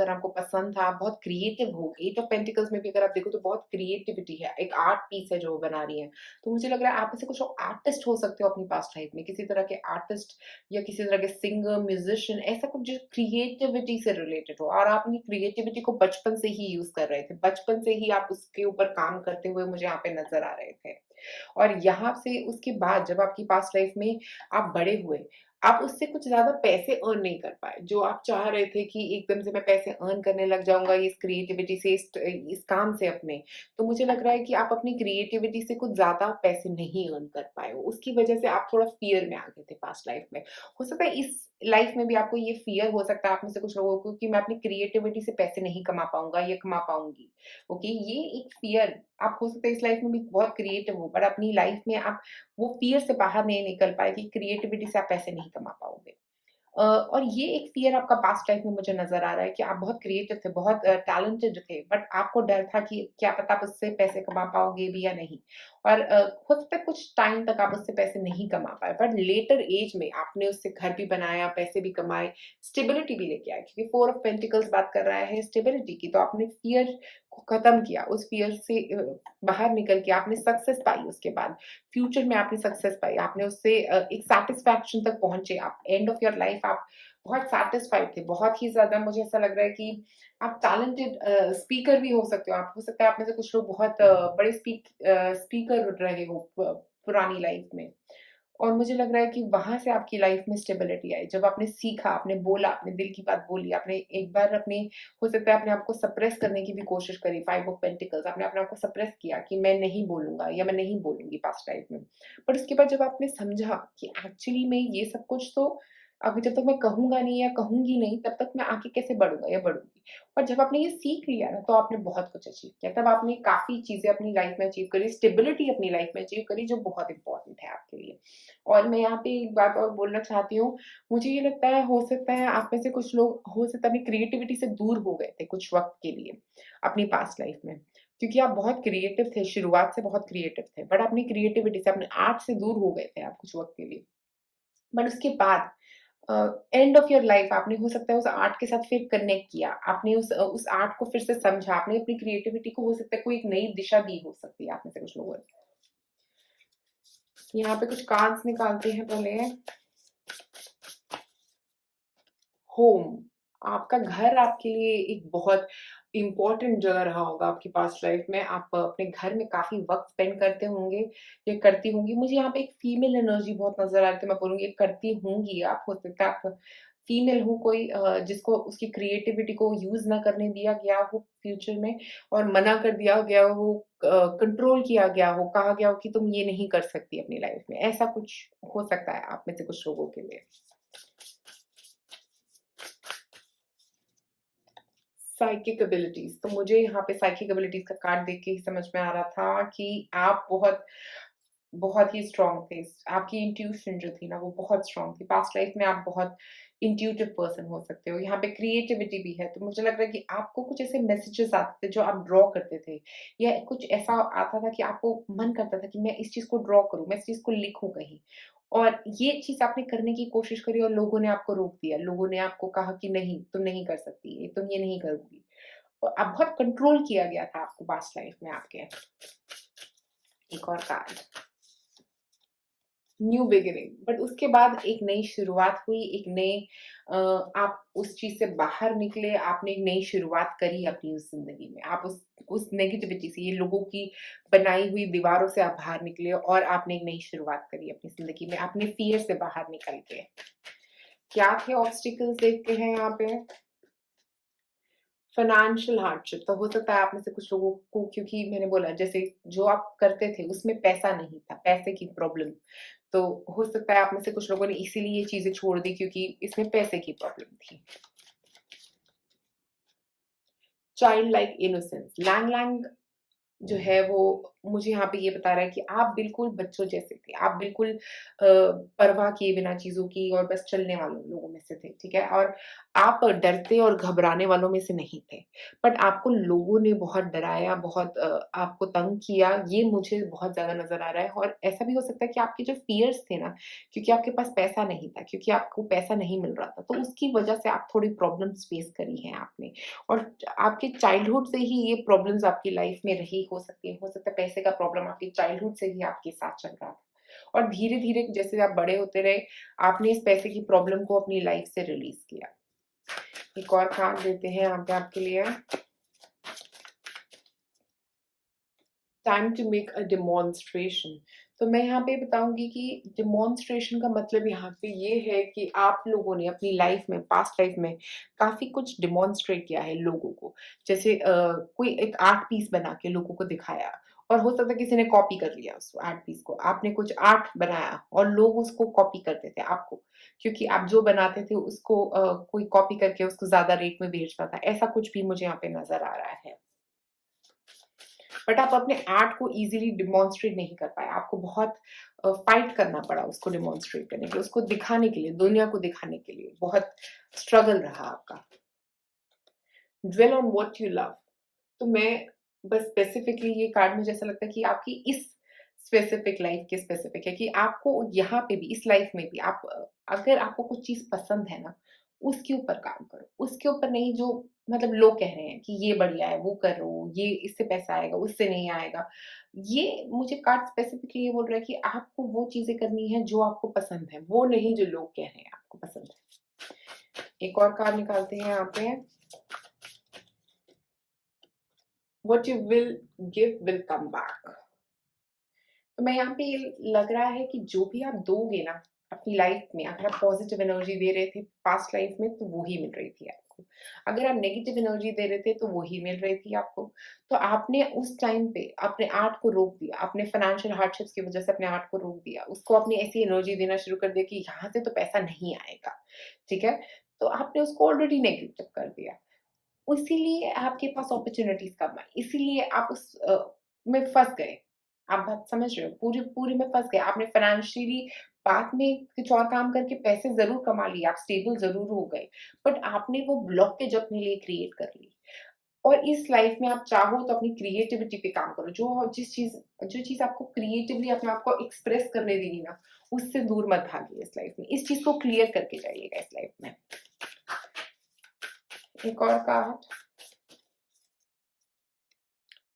आपको पसंद था, आप बहुत क्रिएटिव हो। एट ऑफ पेंटिकल्स में भी अगर आप देखो तो बहुत क्रिएटिविटी है, एक आर्ट पीस है जो वो बना रही हैं। तो मुझे लग रहा है आप में से कुछ लोग आर्टिस्ट हो सकते हो अपनी पास्ट लाइफ में, किसी तरह के आर्टिस्ट या किसी तरह के सिंगर, म्यूजिशियन, ऐसा कुछ जो क्रिएटिविटी से रिलेटेड हो और आप अपनी क्रिएटिविटी को बचपन से ही यूज़ कर रहे थे। बचपन से ही आप उसके ऊपर काम करते हुए मुझे यहाँ पे नज़र आ रहे थे। और यहाँ से उसके बाद जब आपकी पास्ट लाइफ में आप बड़े हुए, आप उससे कुछ ज़्यादा पैसे अर्न नहीं कर पाए। जो आप चाह रहे थे कि एकदम से मैं पैसे अर्न करने लग जाऊँगा इस क्रिएटिविटी से, इस काम से अपने। तो मुझे लग रहा है कि आप अपनी क्रिएटिविटी से कुछ ज़्यादा पैसे नहीं अर्न कर पाए हो। उसकी वजह से आप थोड़ा फ़ियर में आ गए थे पास्ट लाइफ में। हो सकता है इस लाइफ में भी आपको ये फ़ियर हो सकता है आप में से कुछ लोगों को कि मैं अपनी क्रिएटिविटी से पैसे नहीं कमा पाऊँगा या कमा पाऊँगी। ओके, ये एक फ़ियर आप हो सकता है इस लाइफ में भी बहुत क्रिएटिव हो, पर अपनी लाइफ में आप वो फ़ियर से बाहर नहीं निकल पाए कि क्रिएटिविटी से आप पैसे नहीं कमा पाओगे। और ये एक फ़ियर आपका पास्ट लाइफ में मुझे नज़र आ रहा है कि आप बहुत क्रिएटिव थे, बहुत टैलेंटेड थे, बट आपको डर था कि क्या पता आप उससे पैसे कमा पाओगे भी या नहीं। और हो सकता है कुछ टाइम तक आप उससे पैसे नहीं कमा पाए, बट लेटर एज में आपने उससे घर भी बनाया, पैसे भी कमाए, स्टेबिलिटी भी लेके आए क्योंकि 4 ऑफ पेंटिकल्स बात कर रहा है स्टेबिलिटी की, तो आपने फ़ियर को खत्म किया, उस फ़ियर से बाहर निकल के आपने सक्सेस पाई उसके बाद। फ्यूचर में आपने सक्सेस पाई, आपने उससे एक सैटिस्फैक्शन तक पहुँचे, आप एंड ऑफ योर लाइफ आप बहुत सैटिस्फाइड थे, बहुत ही ज़्यादा मुझे ऐसा लग रहा है कि आप टैलेंटेड स्पीकर भी हो सकते हो, आप हो सकता है आप में से कुछ लोग बहुत बड़े स्पीकर रहे हो पुरानी लाइफ में। और मुझे लग रहा है कि वहाँ से आपकी लाइफ में स्टेबिलिटी आई, जब आपने सीखा, आपने बोला, अपने दिल की बात बोली, आपने एक बार अपनी हो सकता है अपने आप को सप्रेस करने की भी कोशिश करी, 5 ऑफ पेंटिकल्स आपने अपने आप को सप्रेस किया कि मैं नहीं बोलूँगा या मैं नहीं बोलूँगी पास्ट लाइफ में। बट उसके बाद जब आपने समझा कि एक्चुअली में ये सब कुछ तो अभी जब तक मैं कहूँगा नहीं या कहूँगी नहीं, तब तक मैं आगे कैसे बढ़ूँगा या बढ़ूँगी। और जब आपने ये सीख लिया ना, तो आपने बहुत कुछ अचीव किया। तब आपने काफ़ी चीज़ें अपनी लाइफ में अचीव करी, स्टेबिलिटी अपनी लाइफ में अचीव करी, जो बहुत इम्पोर्टेंट है आपके लिए। और मैं यहाँ पे एक बात और बोलना चाहती हूँ, मुझे ये लगता है हो सकता है आप में से कुछ लोग हो सकता है अपनी क्रिएटिविटी से दूर हो गए थे कुछ वक़्त के लिए, अपनी पास्ट लाइफ में। क्योंकि आप बहुत क्रिएटिव थे, शुरुआत से बहुत क्रिएटिव थे, बट अपनी क्रिएटिविटी से, अपने आर्ट से दूर हो गए थे आप कुछ वक़्त के लिए। बट उसके बाद एंड ऑफ योर लाइफ आपने हो सकता है उस आर्ट के साथ फिर कनेक्ट किया। आपने उस आर्ट को फिर से समझा, आपने अपनी क्रिएटिविटी को हो सकता है कोई एक नई दिशा दी हो सकती है आप में से कुछ लोगों ने। यहाँ पे कुछ कार्ड्स निकालते हैं पहले। होम, आपका घर आपके लिए एक बहुत इम्पोर्टेंट जगह रहा होगा आपकी पास्ट लाइफ में। आप अपने घर में काफ़ी वक़्त स्पेंड करते होंगे या करती होंगी। मुझे यहाँ पे एक फीमेल एनर्जी बहुत नज़र आ रही है, तो मैं बोलूँगी करती होंगी आप। हो सकता है आप फीमेल हो कोई जिसको उसकी क्रिएटिविटी को यूज़ ना करने दिया गया हो फ्यूचर में और मना कर दिया गया हो, कंट्रोल किया गया हो, कहा गया हो कि तुम ये नहीं कर सकती अपनी लाइफ में। ऐसा कुछ हो सकता है आप में से कुछ लोगों के लिए। साइकिक एबिलिटीज़, तो मुझे यहाँ पे साइकिक एबिलिटीज़ का कार्ड देख के ही समझ में आ रहा था कि आप बहुत बहुत ही स्ट्रॉन्ग थे। आपकी इंट्यूशन जो थी ना वो बहुत स्ट्रॉन्ग थी। पास्ट लाइफ में आप बहुत इंट्यूटिव पर्सन हो सकते हो। यहाँ पे क्रिएटिविटी भी है, तो मुझे लग रहा है कि आपको कुछ ऐसे मैसेजेस आते थे जो आप ड्रॉ करते थे या कुछ ऐसा आता था कि आपको मन करता था कि मैं इस चीज़ को ड्रॉ करूँ, मैं इस चीज़ को लिखूँ कहीं। और ये चीज़ आपने करने की कोशिश करी और लोगों ने आपको रोक दिया। लोगों ने आपको कहा कि नहीं, तुम नहीं कर सकती ये, तुम ये नहीं करोगी। और अब बहुत कंट्रोल किया गया था आपको पास्ट लाइफ में आपके। एक और कार्ड। न्यू बिगिनिंग, बट उसके बाद एक नई शुरुआत हुई, एक नए आप उस चीज़ से बाहर निकले, आपने एक नई शुरुआत करी अपनी उस ज़िंदगी में। आप उस नेगेटिविटी से, ये लोगों की बनाई हुई दीवारों से आप बाहर निकले और आपने एक नई शुरुआत करी अपनी ज़िंदगी में, अपने फ़ियर से बाहर निकल के। क्या थे ऑब्स्टिकल्स देखते हैं यहाँ पे? फाइनेंशियल हार्डशिप, तो हो सकता है आप में से कुछ लोगों को, क्योंकि मैंने बोला जैसे जो आप करते थे उसमें पैसा नहीं था, पैसे की प्रॉब्लम। तो हो सकता है आप में से कुछ लोगों ने इसीलिए ये चीज़ें छोड़ दी क्योंकि इसमें पैसे की प्रॉब्लम थी। चाइल्ड लाइक इनोसेंस, लैंग लैंग जो है वो मुझे यहाँ पे ये बता रहा है कि आप बिल्कुल बच्चों जैसे थे। आप बिल्कुल परवाह किए बिना चीज़ों की और बस चलने वालों लोगों में से थे, ठीक है? और आप डरते और घबराने वालों में से नहीं थे। बट आपको लोगों ने बहुत डराया, बहुत आपको तंग किया, ये मुझे बहुत ज़्यादा नज़र आ रहा है। और ऐसा भी हो सकता है कि आपके जो फ़ियर्स थे ना, क्योंकि आपके पास पैसा नहीं था, क्योंकि आपको पैसा नहीं मिल रहा था, तो उसकी वजह से आप थोड़ी प्रॉब्लम्स फ़ेस करी हैं आपने। और आपके चाइल्डहुड से ही ये प्रॉब्लम्स आपकी लाइफ़ में रही हो सकती है। हो सकता है पैसे का प्रॉब्लम आपके चाइल्डहुड से ही आपके साथ चल रहा था। और धीरे-धीरे जैसे आप बड़े होते रहे, आपने इस पैसे की प्रॉब्लम को अपनी लाइफ़ से रिलीज़ किया। एक और कार्ड देते हैं यहाँ पे आपके लिए। Time to make a demonstration. तो मैं यहाँ पे बताऊँगी कि डेमोंस्ट्रेशन का मतलब यहाँ पे ये है कि आप लोगों ने अपनी लाइफ़ में, पास्ट लाइफ़ में काफ़ी कुछ डेमोंस्ट्रेट किया है लोगों को। जैसे कोई एक आर्ट पीस बना के लोगों को दिखाया और हो सकता है किसी ने कॉपी कर लिया उस आर्ट पीस को। आपने कुछ आर्ट बनाया और लोग उसको कॉपी करते थे आपको, क्योंकि आप जो बनाते थे उसको कोई कॉपी करके उसको ज़्यादा रेट में बेचता था। ऐसा कुछ भी मुझे यहाँ पे नज़र आ रहा है। बट आप अपने आर्ट को ईज़िली डेमोंस्ट्रेट नहीं कर पाए। आपको बहुत फाइट करना पड़ा उसको डेमोंस्ट्रेट करने के लिए, उसको दिखाने के लिए, दुनिया को दिखाने के लिए। बहुत स्ट्रगल रहा आपका। Dwell on what you love. तो मैं बस स्पेसिफिकली ये कार्ड मुझे ऐसा लगता है कि आपकी इस स्पेसिफिक लाइफ के स्पेसिफिक है कि आपको यहाँ पे भी, इस लाइफ में भी आप अगर आपको कुछ चीज़ पसंद है ना, उसके ऊपर काम करो। उसके ऊपर नहीं जो मतलब लोग कह रहे हैं कि ये बढ़िया है, वो करो, ये इससे पैसा आएगा, उससे नहीं आएगा। ये मुझे कार्ड स्पेसिफिकली ये बोल रहा है कि आपको वो चीज़ें करनी है जो आपको पसंद है, वो नहीं जो लोग कह रहे हैं आपको पसंद है। एक और कार्ड निकालते हैं यहाँ पे। What you will give will come back. तो मैं यहाँ पे ये लग रहा है कि जो भी आप दोगे ना अपनी लाइफ में, अगर आप पॉजिटिव एनर्जी दे रहे थे पास्ट लाइफ में तो वो ही मिल रही थी आपको। अगर आप नेगेटिव एनर्जी दे रहे थे तो वो ही मिल रही थी आपको। तो आपने उस टाइम पे अपने आर्ट को रोक दिया, आपने फाइनेंशियल हार्डशिप्स की वजह से अपने आर्ट को रोक दिया, उसको अपनी ऐसी एनर्जी देना शुरू कर दिया कि यहाँ से तो पैसा नहीं आएगा, ठीक है? तो आपने उसको ऑलरेडी नेगेटिव कर दिया। इसीलिए आपके पास अपॉर्च्युनिटीज़ कम आई, इसीलिए आप उस में फँस गए। आप बात समझ रहे हो? पूरी पूरी में फँस गए। आपने फाइनेंशियली बाद में कुछ और काम करके पैसे ज़रूर कमा लिए, आप स्टेबल ज़रूर हो गए, बट आपने वो ब्लॉकेज अपने लिए क्रिएट कर ली। और इस लाइफ़ में आप चाहो तो अपनी क्रिएटिविटी पे काम करो। जो चीज़ आपको क्रिएटिवली अपने आप को एक्सप्रेस करने देगी ना, उससे दूर मत भागिए इस लाइफ़ में। इस चीज़ को क्लियर करके जाइएगा इस लाइफ़ में। एक और कार्ड।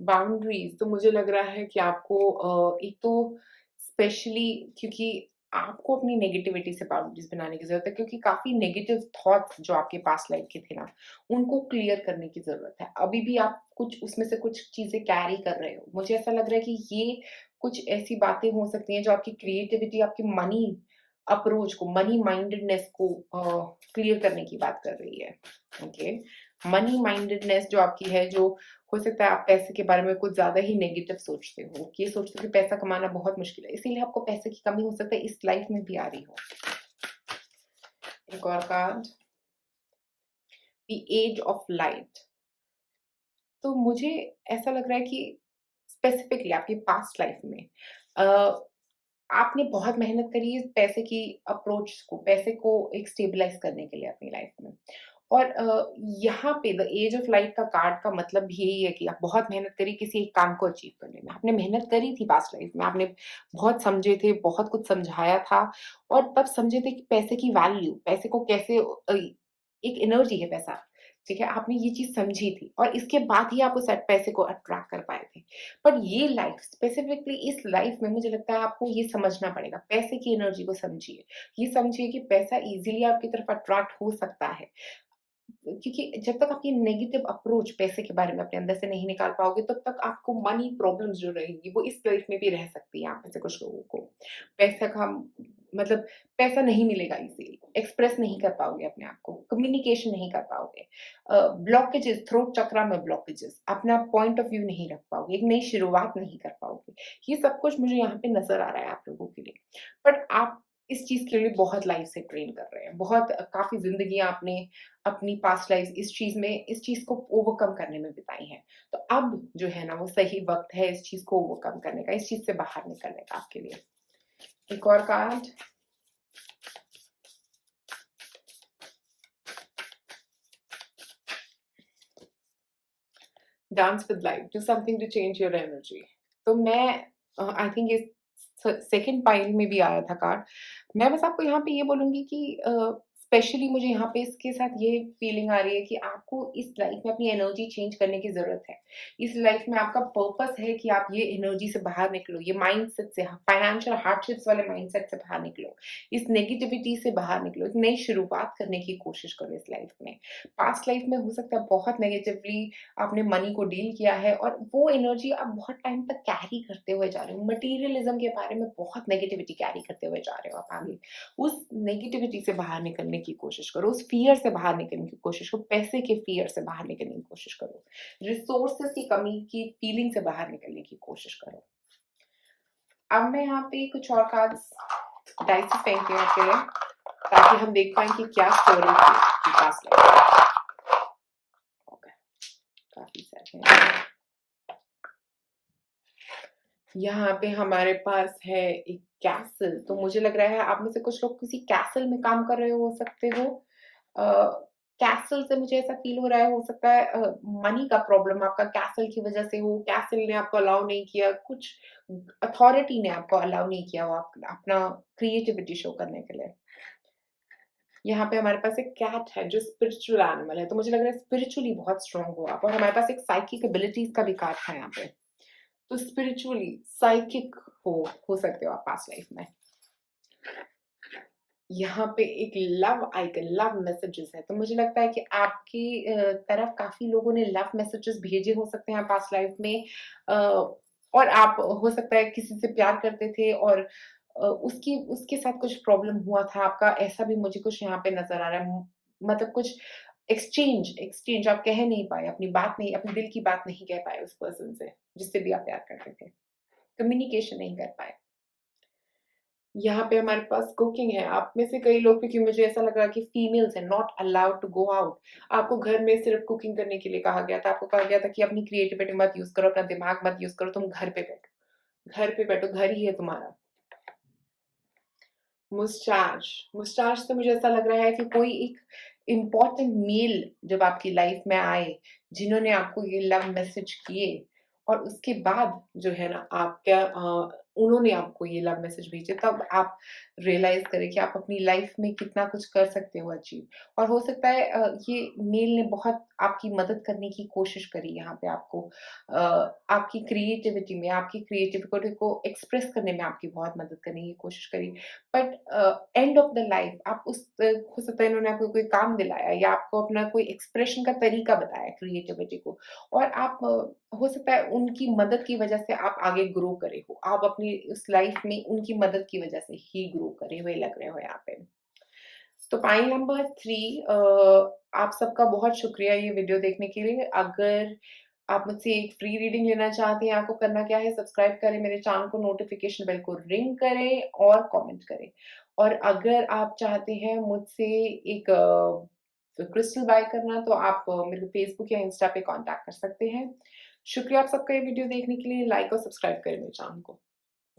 बाउंड्रीज़ तो मुझे लग रहा है कि आपको एक तो स्पेशली क्योंकि आपको अपनी नेगेटिविटी से बाउंड्रीज़ बनाने की ज़रूरत है, क्योंकि काफ़ी नेगेटिव थॉट्स जो आपके पास्ट लाइफ़ के थे ना, उनको क्लियर करने की ज़रूरत है। अभी भी आप कुछ उसमें से कुछ चीज़ें कैरी कर रहे हो। मुझे ऐसा लग रहा है कि ये कुछ ऐसी बातें हो सकती हैं जो आपकी क्रिएटिविटी, आपकी मनी अप्रोच को, मनी माइंडेडनेस को क्लियर करने की बात कर रही है। ओके? मनी माइंडेडनेस जो आपकी है, जो हो सकता है आप पैसे के बारे में कुछ ज़्यादा ही नेगेटिव सोचते हो, ये सोचते हो कि पैसा कमाना बहुत मुश्किल है, इसीलिए आपको पैसे की कमी हो सकता है इस लाइफ में भी आ रही हो। एक और card, the age of light. तो मुझे ऐसा लग रहा है कि स्पेसिफिकली आपकी पास्ट लाइफ में अ, आपने बहुत मेहनत करी है पैसे की अप्रोच को, पैसे को एक स्टेबलाइज़ करने के लिए अपनी लाइफ में। और यहाँ पे द एज ऑफ लाइट का कार्ड का मतलब भी यही है कि आप बहुत मेहनत करी किसी एक काम को अचीव करने में। आपने मेहनत करी थी पास्ट लाइफ में, आपने बहुत समझे थे, बहुत कुछ समझाया था और तब समझे थे कि पैसे की वैल्यू, पैसे को कैसे एक एनर्जी है पैसा, ठीक है? आपने ये चीज़ समझी थी और इसके बाद ही आप उस पैसे को अट्रैक्ट कर पाए थे। पर ये लाइफ स्पेसिफिकली इस लाइफ में मुझे लगता है आपको ये समझना पड़ेगा, पैसे की एनर्जी को समझिए। ये समझिए कि पैसा ईज़िली आपकी तरफ अट्रैक्ट हो सकता है। क्योंकि जब तक आप ये नेगेटिव अप्रोच पैसे के बारे में अपने अंदर से नहीं निकाल पाओगे, तब तक आपको मनी प्रॉब्लम्स जो रहेंगी, वो इस लाइफ में भी रह सकती हैं आप में से कुछ लोगों को। पैसा का मतलब पैसा नहीं मिलेगा इज़िली, एक्सप्रेस नहीं कर पाओगे अपने आप को, कम्युनिकेशन नहीं कर पाओगे। ब्लॉकेजेस, थ्रोट चक्रा में ब्लॉकेजेस, अपना पॉइंट ऑफ व्यू नहीं रख पाओगे, एक नई शुरुआत नहीं कर पाओगे। ये सब कुछ मुझे यहाँ पे नज़र आ रहा है आप लोगों के लिए। बट आप इस चीज़ के लिए बहुत लाइफ से ट्रेन कर रहे हैं। बहुत काफ़ी ज़िंदगियाँ आपने अपनी पास्ट लाइफ़्स इस चीज़ को ओवरकम करने में बिताई हैं। तो अब जो है ना वो सही वक़्त है इस चीज़ को ओवरकम करने का, इस चीज़ से बाहर निकलने का आपके लिए। एक और card. Dance with life, do something to change your energy. तो मैं आई थिंक ये सेकंड पाइल में भी आया था कार्ड। मैं बस आपको यहाँ पे ये बोलूँगी कि स्पेशली मुझे यहाँ पे इसके साथ ये फीलिंग आ रही है कि आपको इस लाइफ में अपनी एनर्जी चेंज करने की ज़रूरत है। इस लाइफ में आपका पर्पस है कि आप ये एनर्जी से बाहर निकलो, ये माइंडसेट से, फाइनेंशियल हार्डशिप्स वाले माइंडसेट से बाहर निकलो, इस नेगेटिविटी से बाहर निकलो, एक नई शुरुआत करने की कोशिश करो इस लाइफ में। पास्ट लाइफ में हो सकता है बहुत नेगेटिवली आपने मनी को डील किया है और वो एनर्जी आप बहुत टाइम तक कैरी करते हुए जा रहे हो। मटीरियलिज़्म के बारे में बहुत नेगेटिविटी कैरी करते हुए जा रहे हो आप आगे। उस नेगेटिविटी से बाहर निकलने की कोशिश करो, उस फ़ियर से बाहर निकलने की कोशिश करो, पैसे के फ़ियर से बाहर निकलने की कोशिश करो, रिसोर्सेज़ की कमी की फीलिंग से बाहर निकलने की कोशिश करो। अब मैं यहाँ पे कुछ और कार्ड्स डाइसेस फेंकती हूँ आपके लिए, ताकि हम देख पाएँ कि क्या स्टोरी थी आपकी पास्ट लाइफ़ में। ओके, काफ़ी सारे हैं। यहाँ पे हमारे पास है एक कैसल, तो मुझे लग रहा है आप में से कुछ लोग किसी कैसल में काम कर रहे हो सकते हो। अ, कैसल से मुझे ऐसा फ़ील हो रहा है हो सकता है मनी का प्रॉब्लम आपका कैसल की वज़ह से हो, कैसल ने आपको अलाउ नहीं किया, कुछ अथॉरिटी ने आपको अलाउ नहीं किया हो आप अपना क्रिएटिविटी शो करने के लिए। यहाँ पे हमारे पास एक कैट है जो स्पिरिचुअल एनिमल है, तो मुझे लग रहा है स्पिरिचुअली बहुत स्ट्रॉन्ग हो आप और हमारे पास एक साइकिक एबिलिटीज़ का भी कार्ड था यहाँ पे। तो स्पिरिचुअली साइकिक हो सकते हो आप पास्ट लाइफ में। यहाँ पे एक लव आइकन, लव मैसेजेस है, तो मुझे लगता है कि आपकी तरफ काफ़ी लोगों ने लव मैसेजेस भेजे हो सकते हैं पास्ट लाइफ में अ, और आप हो सकता है किसी से प्यार करते थे और उसकी उसके साथ कुछ प्रॉब्लम हुआ था आपका, ऐसा भी मुझे कुछ यहाँ पे नज़र आ रहा है। मतलब कुछ एक्सचेंज आप कह नहीं पाए, अपने दिल की बात नहीं कह पाए उस पर्सन से, जिससे भी आप प्यार करते थे। कम्युनिकेशन नहीं कर पाए। यहाँ पे हमारे पास कुकिंग है। आप में से कई लोग क्योंकि मुझे ऐसा लग रहा है कि फीमेल्स हैं not allowed to go out. आपको घर में सिर्फ़ कुकिंग करने के लिए कहा गया था। आपको कहा गया था कि अपनी क्रिएटिविटी मत यूज़ करो, अपना दिमाग मत यूज़ करो, तुम घर पे बैठो। घर पे बैठो, घर ही है तुम्हारा। मुस्टाच से मुझे ऐसा लग रहा है कि कोई एक इम्पोर्टेंट मेल जब आपकी लाइफ़ में आए, जिन्होंने आपको ये लव मैसेज किए और उसके बाद जो है ना उन्होंने आपको ये लव मैसेज भेजे तब आप रियलाइज़ करें कि आप अपनी लाइफ़ में कितना कुछ कर सकते हो अचीव। और हो सकता है ये मेल ने बहुत आपकी मदद करने की कोशिश करी यहाँ पे आपको आपकी क्रिएटिविटी में, आपकी क्रिएटिविटी को एक्सप्रेस करने में आपकी बहुत मदद करने की कोशिश करी। But end of the life आप हो सकता है इन्होंने आपको कोई काम दिलाया या आपको अपना कोई एक्सप्रेशन का तरीका बताया क्रिएटिविटी को और आप हो सकता है उनकी मदद की वजह से आप आगे ग्रो करे हो। आप अपनी उस लाइफ में उनकी मदद की वजह से ही ग्रो करे हुए लग रहे हो यहाँ पे। तो पॉइंट नंबर 3 आप सबका बहुत शुक्रिया ये वीडियो देखने के लिए। अगर आप मुझसे एक फ्री रीडिंग लेना चाहते हैं, आपको करना क्या है सब्सक्राइब करें मेरे चैनल को, नोटिफ़िकेशन बेल को रिंग करें और कमेंट करें। और अगर आप चाहते हैं मुझसे एक क्रिस्टल बाय करना तो आप मेरे को फेसबुक या इंस्टा पे कॉन्टैक्ट कर सकते हैं। शुक्रिया आप सबका ये वीडियो देखने के लिए, लाइक और सब्सक्राइब करें मेरे चैनल को।